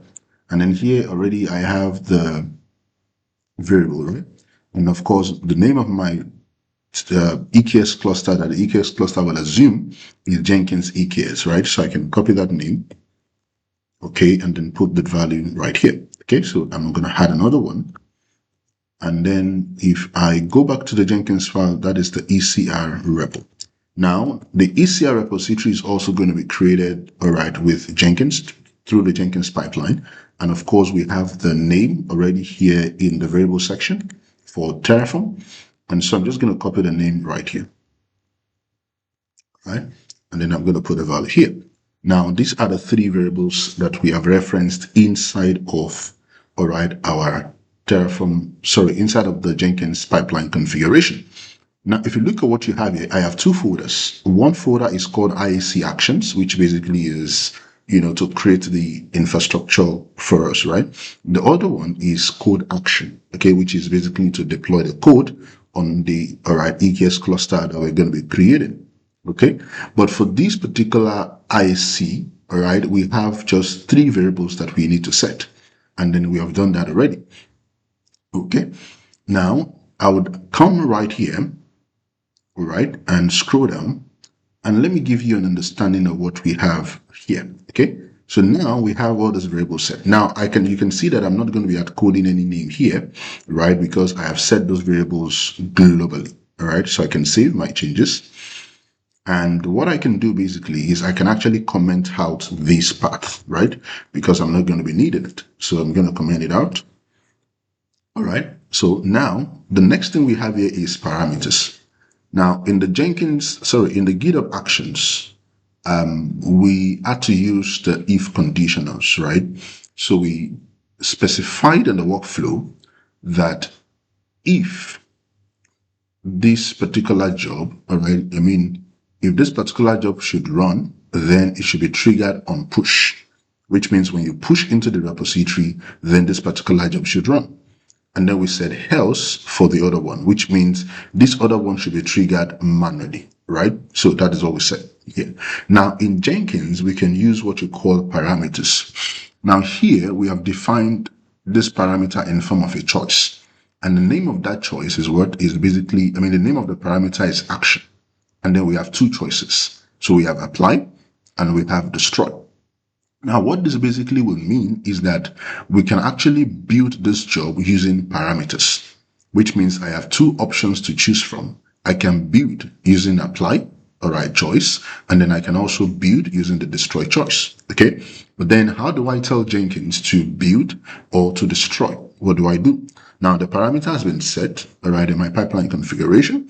S1: and then here already I have the variable, right? And of course, the name of my EKS cluster that the EKS cluster will assume is Jenkins EKS, right? So I can copy that name, okay, and then put the value right here. Okay, so I'm going to add another one. And then if I go back to the Jenkins file, that is the ECR repo. Now, the ECR repository is also going to be created, all right, with Jenkins through the Jenkins pipeline. And of course, we have the name already here in the variable section for Terraform. And so I'm just going to copy the name right here, right? And then I'm going to put a value here. Now, these are the three variables that we have referenced inside of, all right, our Terraform, inside of the Jenkins pipeline configuration. Now, if you look at what you have here, I have two folders. One folder is called IAC Actions, which basically is, to create the infrastructure for us, right? The other one is Code Action, okay, which is basically to deploy the code on the, all right, EKS cluster that we're going to be creating, okay? But for this particular IAC, all right, we have just three variables that we need to set. And then we have done that already, okay? Now, I would come right here, all right, and scroll down, and let me give you an understanding of what we have here. Okay, so now we have all those variables set. Now you can see that I'm not going to be coding any name here, right, because I have set those variables globally. All right, so I can save my changes, and what I can do basically is I can actually comment out this path, right, because I'm not going to be needing it. So I'm going to comment it out. All right, so now the next thing we have here is parameters. Now, in the GitOps actions, we had to use the if conditionals, right? So we specified in the workflow that if this particular job, all right, if this particular job should run, then it should be triggered on push, which means when you push into the repository, then this particular job should run. And then we said else for the other one, which means this other one should be triggered manually, right? So that is what we said here. Now in Jenkins, we can use what you call parameters. Now here we have defined this parameter in form of a choice. And the name of that choice is the name of the parameter is action. And then we have two choices. So we have apply and we have destroy. Now, what this basically will mean is that we can actually build this job using parameters, which means I have two options to choose from. I can build using apply, all right, choice, and then I can also build using the destroy choice, okay? But then how do I tell Jenkins to build or to destroy? What do I do? Now, the parameter has been set, all right, in my pipeline configuration.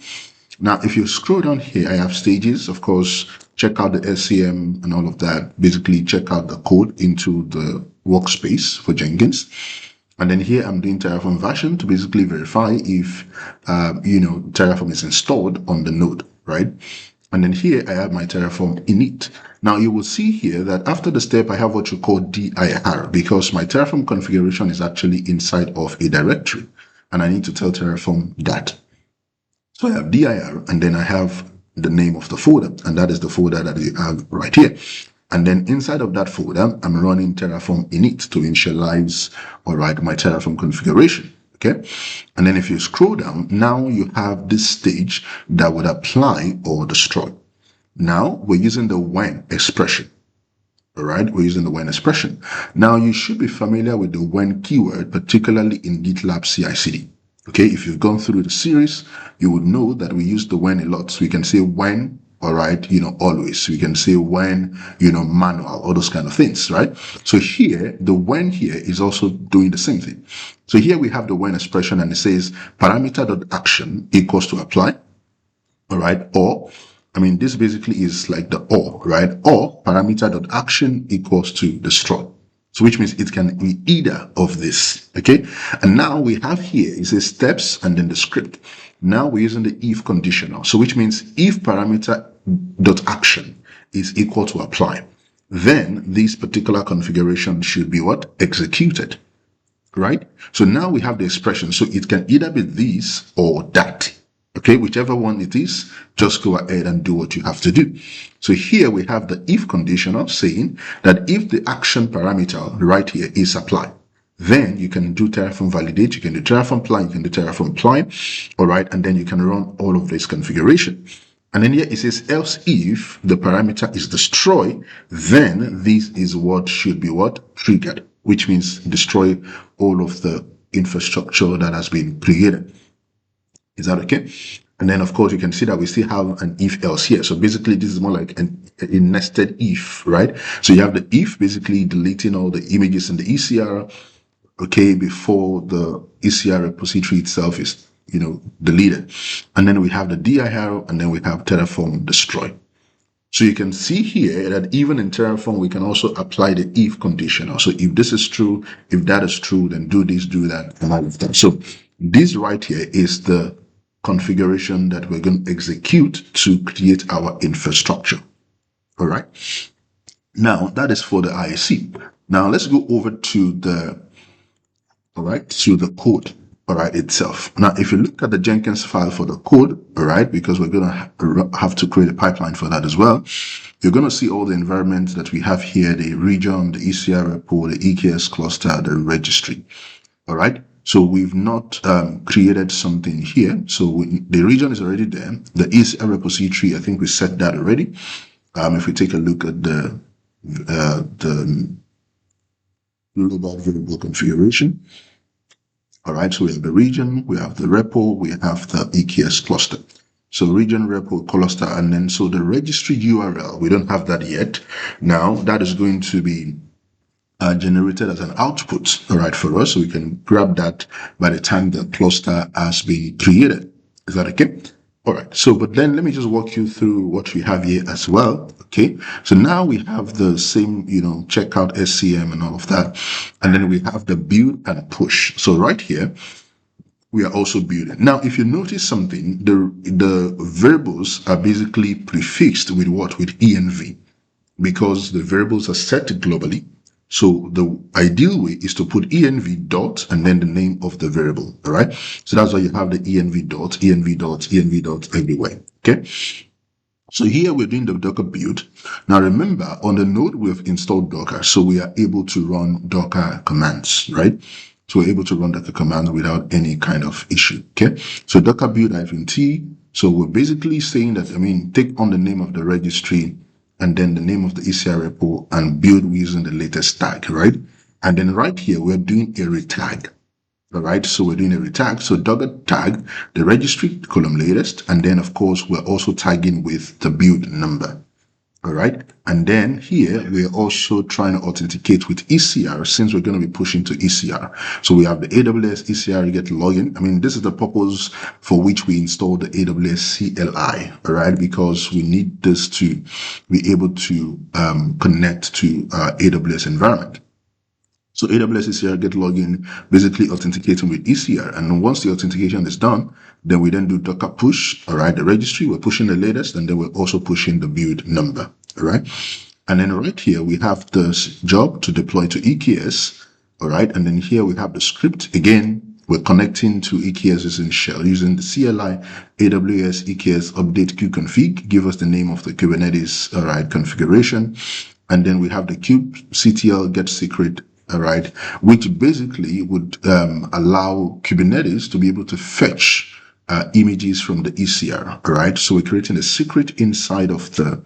S1: Now, if you scroll down here, I have stages, of course, check out the SCM and all of that. Basically, check out the code into the workspace for Jenkins. And then here I'm doing Terraform version to basically verify if, Terraform is installed on the node, right? And then here I have my Terraform init. Now you will see here that after the step, I have what you call dir because my Terraform configuration is actually inside of a directory and I need to tell Terraform that. So I have dir and then I have the name of the folder, and that is the folder that we have right here. And then inside of that folder, I'm running Terraform init to initialize, all right, my Terraform configuration, okay? And then if you scroll down, now you have this stage that would apply or destroy. Now we're using the when expression, all right? We're using the when expression. Now you should be familiar with the when keyword, particularly in GitLab CI/CD. Okay, if you've gone through the series, you would know that we use the when a lot. So we can say when, all right, always. We can say when, manual, all those kind of things, right? So here, the when here is also doing the same thing. So here we have the when expression and it says parameter.action equals to apply. all right, or, I mean, this basically is like the or, right? Or parameter.action equals to destroy. So which means it can be either of this, okay? And now we have here, it says steps and then the script. Now we're using the if conditional. So which means if parameter.action is equal to apply, then this particular configuration should be what? Executed, right? So now we have the expression. So it can either be this or that. Okay, whichever one it is, just go ahead and do what you have to do. So here we have the if conditional saying that if the action parameter right here is applied, then you can do Terraform validate, you can do Terraform apply, you can do Terraform apply, all right, and then you can run all of this configuration. And then here it says, else if the parameter is destroyed, then this is what should be what? Triggered, which means destroy all of the infrastructure that has been created. Is that okay? And then, of course, you can see that we still have an if else here. So basically, this is more like a nested if, right? So you have the if basically deleting all the images in the ECR, okay, before the ECR repository itself is, deleted. And then we have the dir, and then we have Terraform destroy. So you can see here that even in Terraform, we can also apply the if conditional. So if this is true, if that is true, then do this, do that, and all of that. So this right here is the configuration that we're going to execute to create our infrastructure. All right. Now that is for the IAC. Now let's go over to the, to the code, itself. Now, if you look at the Jenkins file for the code, because we're going to have to create a pipeline for that as well, you're going to see all the environments that we have here, the region, the ECR repo, the EKS cluster, the registry. All right. So we've not created something here. So the region is already there. The ECR repository, I think we set that already. If we take a look at the global variable configuration. All right, so we have the region, we have the repo, we have the EKS cluster. So region, repo, cluster, and then so the registry URL, we don't have that yet. Now that is going to be generated as an output, all right, for us. So we can grab that by the time the cluster has been created. Is that okay? All right. So, but then let me just walk you through what we have here as well. Okay. So now we have the same, checkout SCM and all of that. And then we have the build and push. So right here, we are also building. Now, if you notice something, the variables are basically prefixed with what? With env, because the variables are set globally. So the ideal way is to put env dot and then the name of the variable. All right. So that's why you have the env dot everywhere. Okay. So here we're doing the Docker build. Now remember, on the node we've installed Docker, so we are able to run Docker commands, right? So we're able to run Docker commands without any kind of issue. Okay. So Docker build -t. So we're basically saying that, take on the name of the registry and then the name of the ECR repo and build using the latest tag, right? And then right here, we're doing a retag, all right? So we're doing a retag. So Docker tag, the registry column latest. And then of course, we're also tagging with the build number, all right? And then here, we're also trying to authenticate with ECR since we're going to be pushing to ECR. So we have the AWS ECR get login. This is the purpose for which we installed the AWS CLI, all right? Because we need this to be able to connect to AWS environment. So AWS ECR get login, basically authenticating with ECR. And once the authentication is done, then we then do Docker push, all right, the registry, we're pushing the latest, and then we're also pushing the build number, all right? And then right here, we have this job to deploy to EKS, all right? And then here we have the script. Again, we're connecting to EKS in shell using the CLI AWS EKS update kubeconfig, give us the name of the Kubernetes, all right, configuration. And then we have the kubectl get secret, all right, which basically would allow Kubernetes to be able to fetch images from the ECR, all right? So we're creating a secret inside of the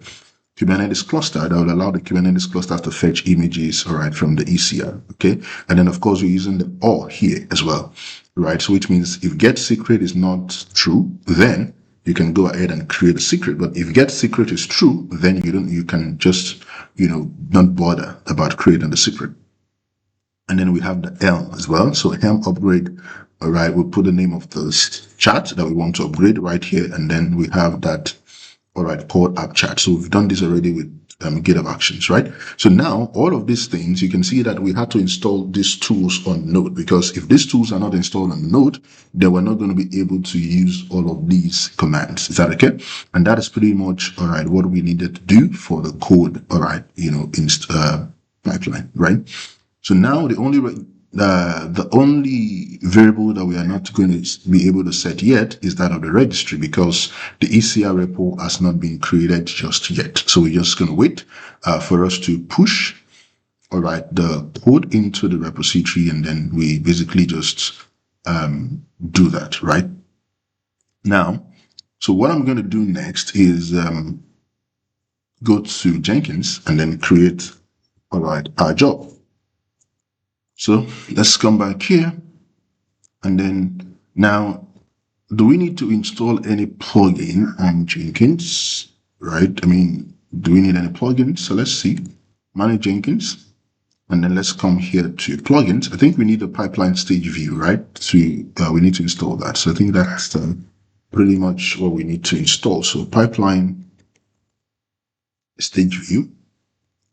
S1: Kubernetes cluster that will allow the Kubernetes cluster to fetch images, all right, from the ECR, okay? And then, of course, we're using the OR here as well, right? So which means if get secret is not true, then you can go ahead and create a secret. But if get secret is true, then you can just, not bother about creating the secret. And then we have the helm as well. So helm upgrade All right, we'll put the name of the chat that we want to upgrade right here, and then we have that, all right, called app chat. So we've done this already with GitHub Actions, right? So now all of these things, you can see that we had to install these tools on Node, because if these tools are not installed on Node, then we're not going to be able to use all of these commands. Is that okay? And that is pretty much, all right, what we needed to do for the code, all right, pipeline, right? So now the only variable that we are not going to be able to set yet is that of the registry, because the ECR repo has not been created just yet. So we're just going to wait for us to push, all right, the code into the repository, and then we basically just do that, right? Now, so what I'm going to do next is go to Jenkins and then create, all right, our job. So let's come back here, and then now, do we need to install any plugin on Jenkins, right? I mean, do we need any plugins? So let's see, manage Jenkins, and then let's come here to plugins. I think we need a pipeline stage view, right? So we need to install that. So I think that's pretty much what we need to install. So pipeline stage view.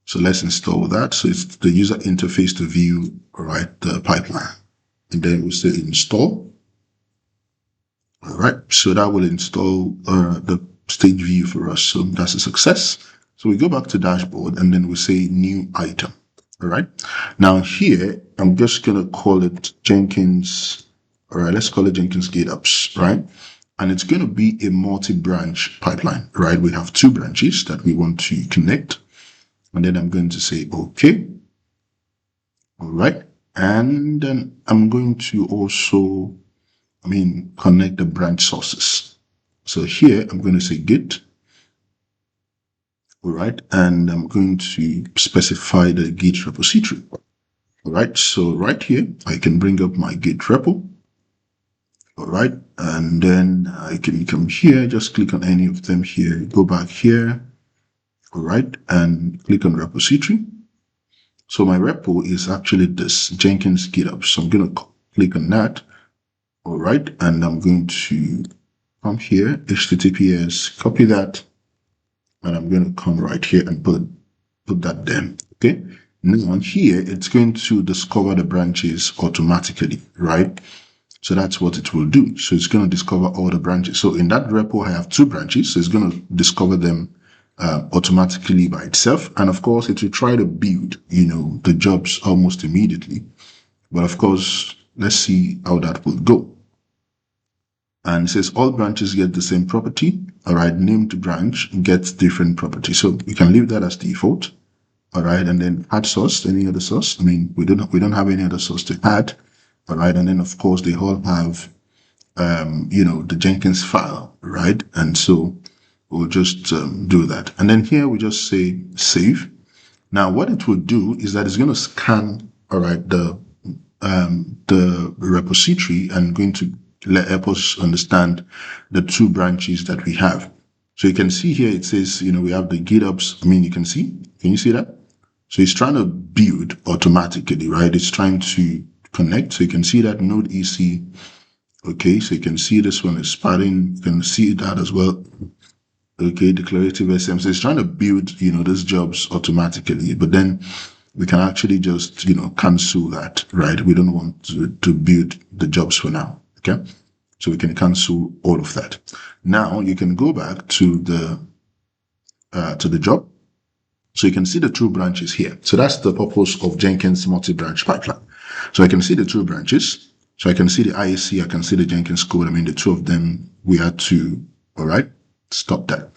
S1: So let's install that. So it's the user interface to view, all right, the pipeline. And then we'll say install. All right, so that will install the stage view for us. So that's a success. So we go back to dashboard, and then we say new item. All right, now here, I'm just going to call it Jenkins. All right, let's call it Jenkins GitOps, right? And it's going to be a multi-branch pipeline, right? We have 2 branches that we want to connect. And then I'm going to say, okay. All right. And then I'm going to also, connect the branch sources. So here I'm going to say git. All right. And I'm going to specify the git repository. All right. So right here, I can bring up my git repo. All right. And then I can come here, just click on any of them here, go back here. All right, and click on repository. So my repo is actually this Jenkins GitOps. So I'm going to click on that. All right, and I'm going to come here, HTTPS, copy that, and I'm going to come right here and put that there. Okay. Now here, it's going to discover the branches automatically, right? So that's what it will do. So it's going to discover all the branches. So in that repo, I have 2 branches. So it's going to discover them automatically by itself. And of course, it will try to build, the jobs almost immediately. But of course, let's see how that will go. And it says all branches get the same property. All right, named branch gets different property. So we can leave that as default. All right, and then add source, any other source. We don't have any other source to add. All right, and then of course they all have, the Jenkins file, right? And so we'll just do that. And then here we just say save. Now what it will do is that it's going to scan, all right, the repository, and going to help us understand the 2 branches that we have. So you can see here, it says, we have the GitOps. You can you see that? So it's trying to build automatically, right? It's trying to connect. So you can see that node EC. Okay, so you can see this one is starting. You can see that as well. Okay, declarative SM. So it's trying to build, those jobs automatically, but then we can actually just, cancel that, right? We don't want to build the jobs for now. Okay, so we can cancel all of that. Now you can go back to the job. So you can see the 2 branches here. So that's the purpose of Jenkins MultiBranch Pipeline. So I can see the 2 branches. So I can see the IAC, I can see the Jenkins code. The 2 of them, we had to, all right, stop that.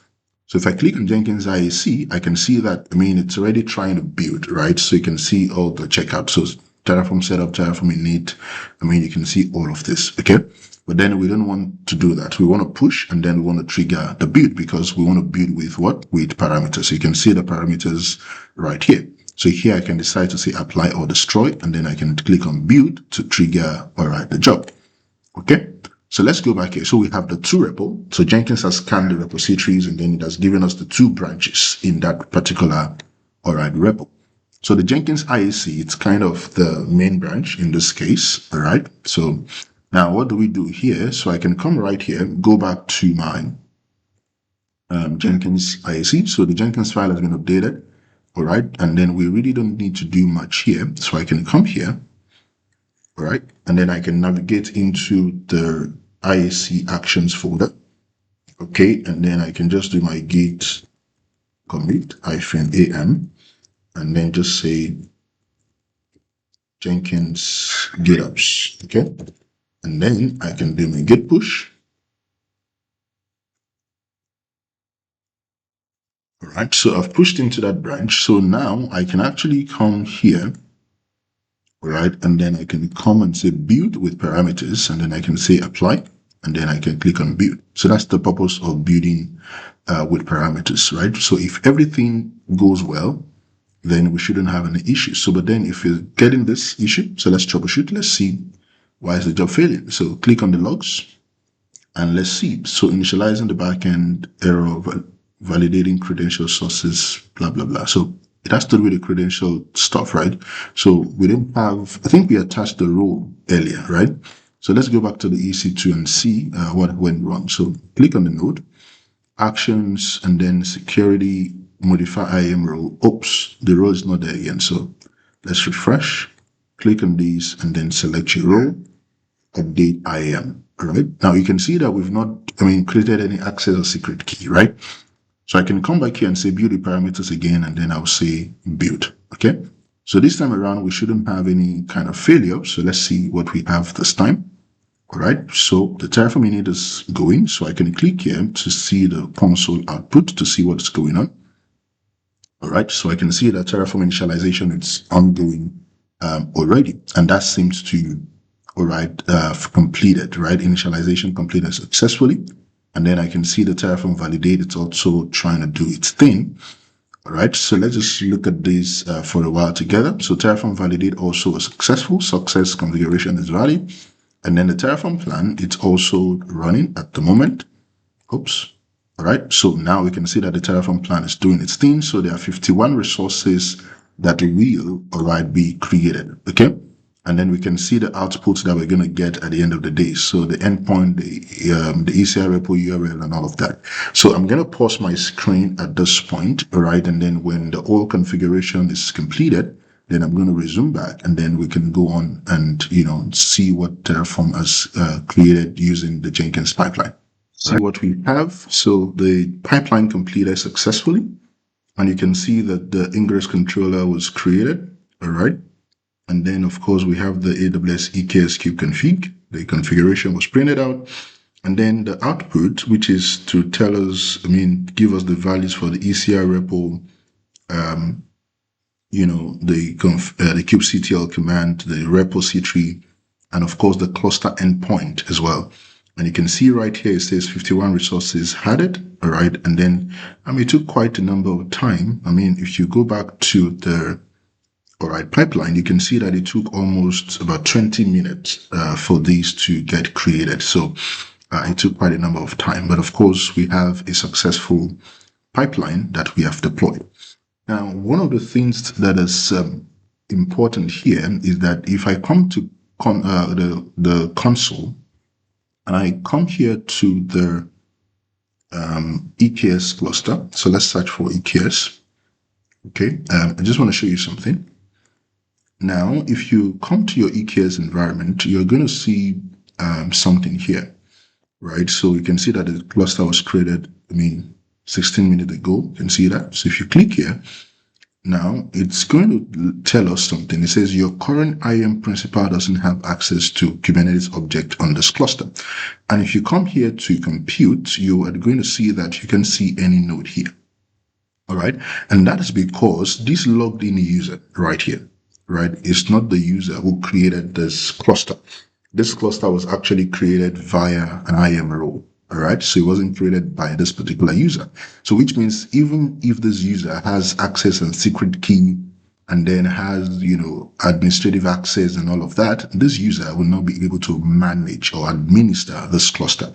S1: So if I click on Jenkins IAC, I can see that, it's already trying to build, right? So you can see all the checkout. So Terraform setup, Terraform init. You can see all of this, okay? But then we don't want to do that. We want to push, and then we want to trigger the build, because we want to build with what? With parameters. So you can see the parameters right here. So here I can decide to say apply or destroy, and then I can click on build to trigger, all right, the job. Okay. So let's go back here. So we have the 2 repo. So Jenkins has scanned the repositories, and then it has given us the 2 branches in that particular, all right, repo. So the Jenkins IAC, it's kind of the main branch in this case. All right. So Now, what do we do here? So I can come right here, go back to my Jenkins IAC. So the Jenkins file has been updated. All right. And then we really don't need to do much here. So I can come here. All right. And then I can navigate into the IAC actions folder. Okay. And then I can just do my git commit -am and then just say Jenkins GitOps. Okay. And then I can do my git push. All right. So I've pushed into that branch. So now I can actually come here. Right, and then I can come and say build with parameters, and then I can say apply, and then I can click on build. So that's the purpose of building with parameters, right? So if everything goes well, then we shouldn't have any issues. So, but then if you're getting this issue, so let's troubleshoot. Let's see why is the job failing. So click on the logs, and let's see. So initializing the backend error, validating credential sources, blah blah blah. So it has to do with the credential stuff, right? So we didn't have, I think we attached the role earlier, right? So let's go back to the EC2 and see what went wrong. So click on the node, actions, and then security, modify IAM role. Oops, the role is not there again. So let's refresh, click on these, and then select your role, update IAM, all right? Now you can see that we've not, created any access or secret key, right? So I can come back here and say build the parameters again, and then I'll say build, okay? So this time around, we shouldn't have any kind of failure. So let's see what we have this time. All right, so the Terraform init is going. So I can click here to see the console output to see what's going on. All right, so I can see that Terraform initialization is ongoing already. And that seems to, all right, completed, right? Initialization completed successfully. And then I can see the Terraform validate. It's also trying to do its thing. All right, so let's just look at this for a while together. So Terraform validate also was successful. Success configuration is valid. And then the Terraform plan, it's also running at the moment. Oops. All right, so now we can see that the Terraform plan is doing its thing. So there are 51 resources that will, all right, be created, okay? And then we can see the outputs that we're going to get at the end of the day. So the endpoint, the ECR repo URL, and all of that. So I'm going to pause my screen at this point, all right? And then when the whole configuration is completed, then I'm going to resume back, and then we can go on and, see what Terraform has created using the Jenkins pipeline. See what we have. So the pipeline completed successfully, and you can see that the ingress controller was created, all right? And then, of course, we have the AWS EKS kubeconfig. The configuration was printed out. And then the output, which is to tell us, give us the values for the ECR repo, the kubectl command, the repository, and of course, the cluster endpoint as well. And you can see right here, it says 51 resources added, all right? And then, it took quite a number of time. If you go back to the pipeline, you can see that it took almost about 20 minutes for these to get created. So it took quite a number of time. But of course, we have a successful pipeline that we have deployed. Now, one of the things that is important here is that if I come to the console, and I come here to the EKS cluster, so let's search for EKS. Okay, I just want to show you something. Now, if you come to your EKS environment, you're going to see something here, right? So you can see that the cluster was created, 16 minutes ago. You can see that. So if you click here, now it's going to tell us something. It says your current IAM principal doesn't have access to Kubernetes object on this cluster. And if you come here to compute, you are going to see that you can see any node here. All right. And that is because this logged in user right here, right? It's not the user who created this cluster. This cluster was actually created via an IAM role. All right. So it wasn't created by this particular user. So which means even if this user has access and secret key and then has, administrative access and all of that, this user will not be able to manage or administer this cluster.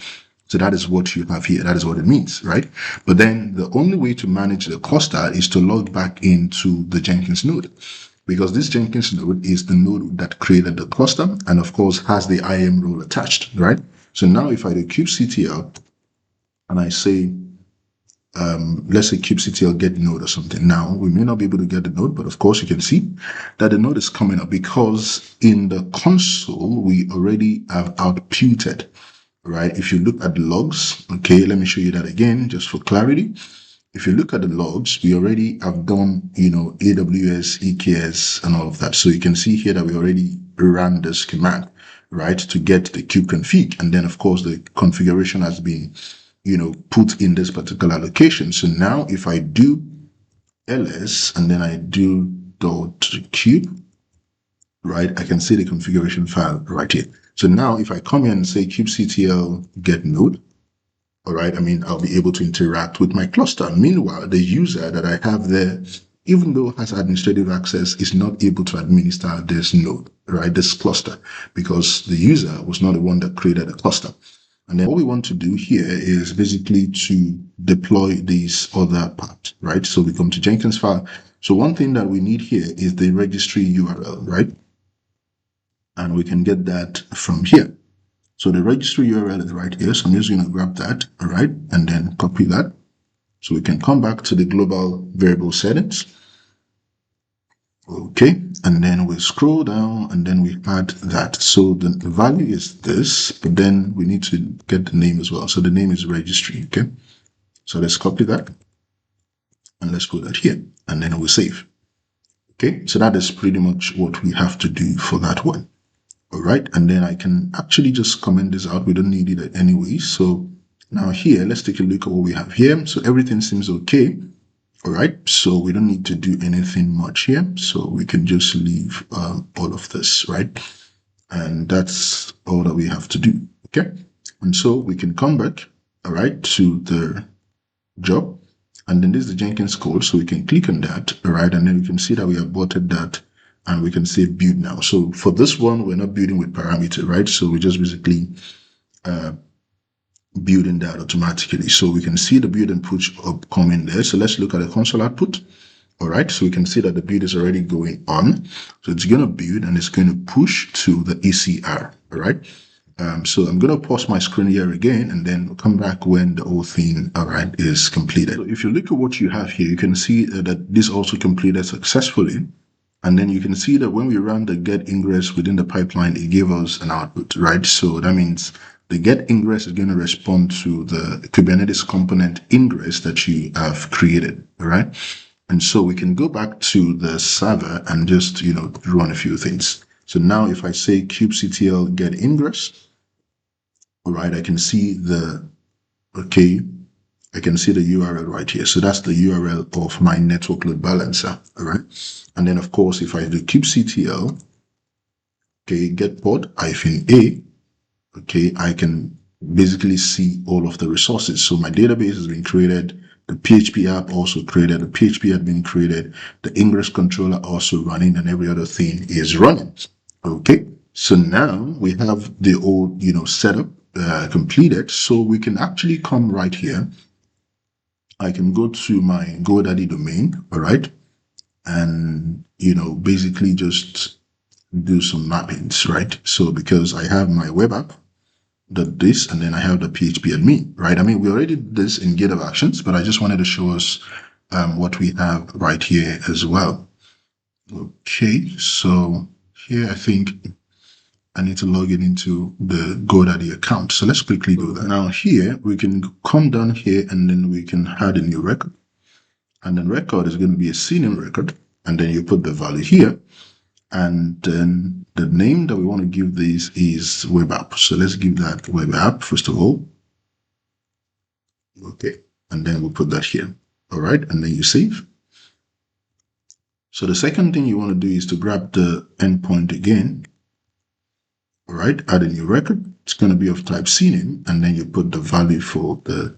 S1: So that is what you have here. That is what it means, right? But then the only way to manage the cluster is to log back into the Jenkins node. because this Jenkins node is the node that created the cluster and of course has the IAM role attached, right? So now if I do kubectl and I say, let's say kubectl get node or something. Now we may not be able to get the node, but of course you can see that the node is coming up because in the console, we already have outputed, right? If you look at the logs, okay, let me show you that again, just for clarity. If you look at the logs, we already have done, AWS, EKS, and all of that. So you can see here that we already ran this command, right, to get the kubeconfig. And then, of course, the configuration has been, put in this particular location. So now if I do ls and then I do .kube, right, I can see the configuration file right here. So now if I come here and say kubectl get node, all right, I'll be able to interact with my cluster. Meanwhile, the user that I have there, even though has administrative access, is not able to administer this node, right, this cluster, because the user was not the one that created the cluster. And then what we want to do here is basically to deploy this other part, right? So we come to Jenkins file. So one thing that we need here is the registry URL, right? And we can get that from here. So the registry URL is right here. So I'm just going to grab that, all right, and then copy that. So we can come back to the global variable settings. Okay, and then we scroll down and then we add that. So the value is this, but then we need to get the name as well. So the name is registry, okay? So let's copy that and let's put that here and then we'll save. Okay, so that is pretty much what we have to do for that one. All right, and then I can actually just comment this out. We don't need it anyway. So now here, let's take a look at what we have here. So everything seems okay. All right, so we don't need to do anything much here. So we can just leave all of this, right? And that's all that we have to do, okay? And so we can come back, all right, to the job. And then this is the Jenkins code. So we can click on that, all right? And then we can see that we aborted that. And we can say build now. So for this one, we're not building with parameter, right? So we're just basically building that automatically. So we can see the build and push up coming there. So let's look at the console output. All right. So we can see that the build is already going on. So it's going to build and it's going to push to the ECR. All right. So I'm going to pause my screen here again and then come back when the whole thing, all right, is completed. So if you look at what you have here, you can see that this also completed successfully. And then you can see that when we run the get ingress within the pipeline, it gave us an output, right? So that means the get ingress is going to respond to the Kubernetes component ingress that you have created, all right? And so we can go back to the server and just, run a few things. So now if I say kubectl get ingress, all right, I can see I can see the URL right here. So that's the URL of my network load balancer, all right? And then, of course, if I do kubectl, okay, get pod -a, okay, I can basically see all of the resources. So my database has been created, the PHP app also created, the PHP admin created, the ingress controller also running, and every other thing is running, okay? So now we have the old, setup completed. So we can actually come right here. I can go to my GoDaddy domain, all right? And, basically just do some mappings, right? So because I have my web app, this, and then I have the PHP admin, right? We already did this in GitOps Actions, but I just wanted to show us what we have right here as well. Okay, so here I think I need to log in into the GoDaddy account. So let's quickly do that. Now here, we can come down here and then we can add a new record. And then record is going to be a CNAME record. And then you put the value here. And then the name that we want to give this is web app. So let's give that web app, first of all. Okay. And then we'll put that here. All right. And then you save. So the second thing you want to do is to grab the endpoint again. All right. Add a new record. It's going to be of type CNAME. And then you put the value for the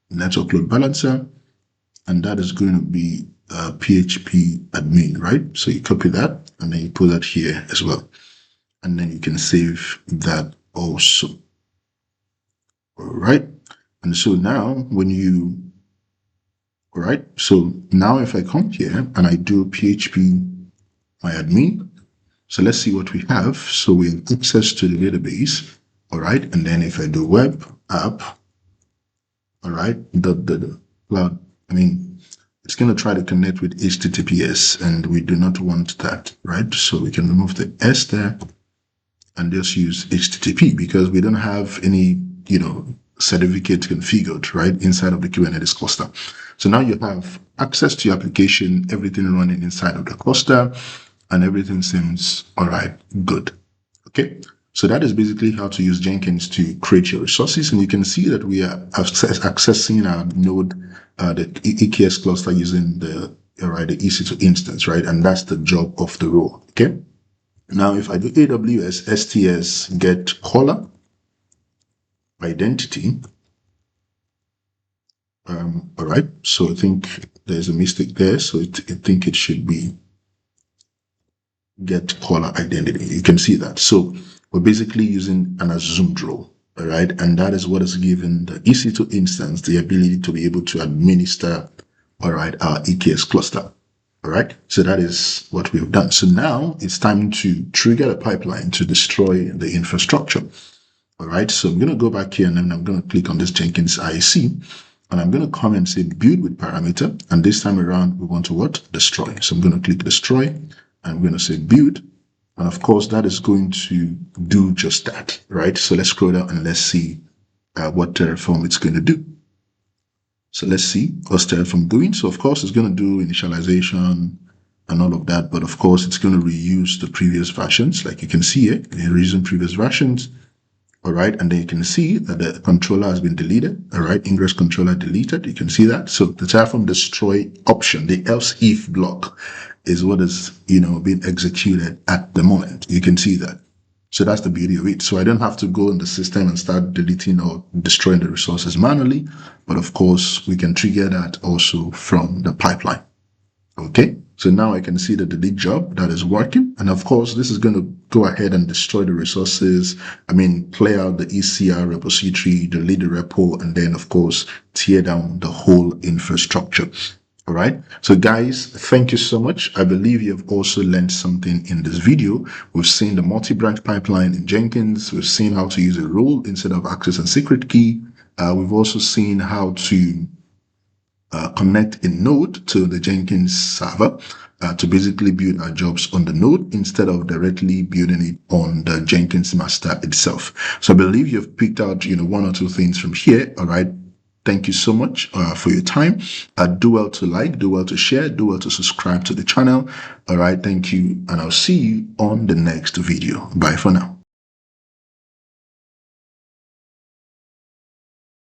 S1: network load balancer. And that is going to be PHP admin, right? So you copy that and then you put that here as well. And then you can save that also. All right. And so now all right. So now if I come here and I do PHP my admin. So let's see what we have. So we have access to the database. All right. And then if I do web app, all right, the cloud, it's going to try to connect with HTTPS, and we do not want that, right? So we can remove the S there and just use HTTP because we don't have any, certificate configured, right, inside of the Kubernetes cluster. So now you have access to your application, everything running inside of the cluster, and everything seems all right, good. Okay. So that is basically how to use Jenkins to create your resources. And you can see that we are accessing our node, the EKS cluster using the EC2 instance, right? And that's the job of the role. Okay. Now, if I do AWS STS get caller identity, all right. So I think there's a mistake there. So I think it should be get caller identity. You can see that. So we're basically using an assumed role, all right? And that is what is given the EC2 instance the ability to be able to administer, all right, our EKS cluster, all right? So that is what we've done. So now it's time to trigger a pipeline to destroy the infrastructure, all right? So I'm going to go back here and then I'm going to click on this Jenkins IC, and I'm going to come and say build with parameter. And this time around, we want to what? Destroy. So I'm going to click destroy. I'm going to say build, and of course that is going to do just that, right? So let's scroll down and let's see what Terraform it's going to do. So let's see what's Terraform doing. So of course it's going to do initialization and all of that, but of course it's going to reuse the previous versions. Like you can see here, they're reusing previous versions. All right, and then you can see that the controller has been deleted. All right, ingress controller deleted. You can see that. So the Terraform destroy option, the else if block, is what is being executed at the moment. You can see that. So that's the beauty of it. So I don't have to go in the system and start deleting or destroying the resources manually, but of course we can trigger that also from the pipeline. Okay. So now I can see the delete job that is working. And of course, this is going to go ahead and destroy the resources. Clear out the ECR repository, delete the repo, and then of course, tear down the whole infrastructure. All right. So guys, thank you so much. I believe you have also learned something in this video. We've seen the multi-branch pipeline in Jenkins. We've seen how to use a role instead of access and secret key. We've also seen how to connect a node to the Jenkins server to basically build our jobs on the node instead of directly building it on the Jenkins master itself. So I believe you've picked out, one or two things from here. All right. Thank you so much for your time. Do well to like, do well to share, do well to subscribe to the channel. All right. Thank you. And I'll see you on the next video. Bye for now.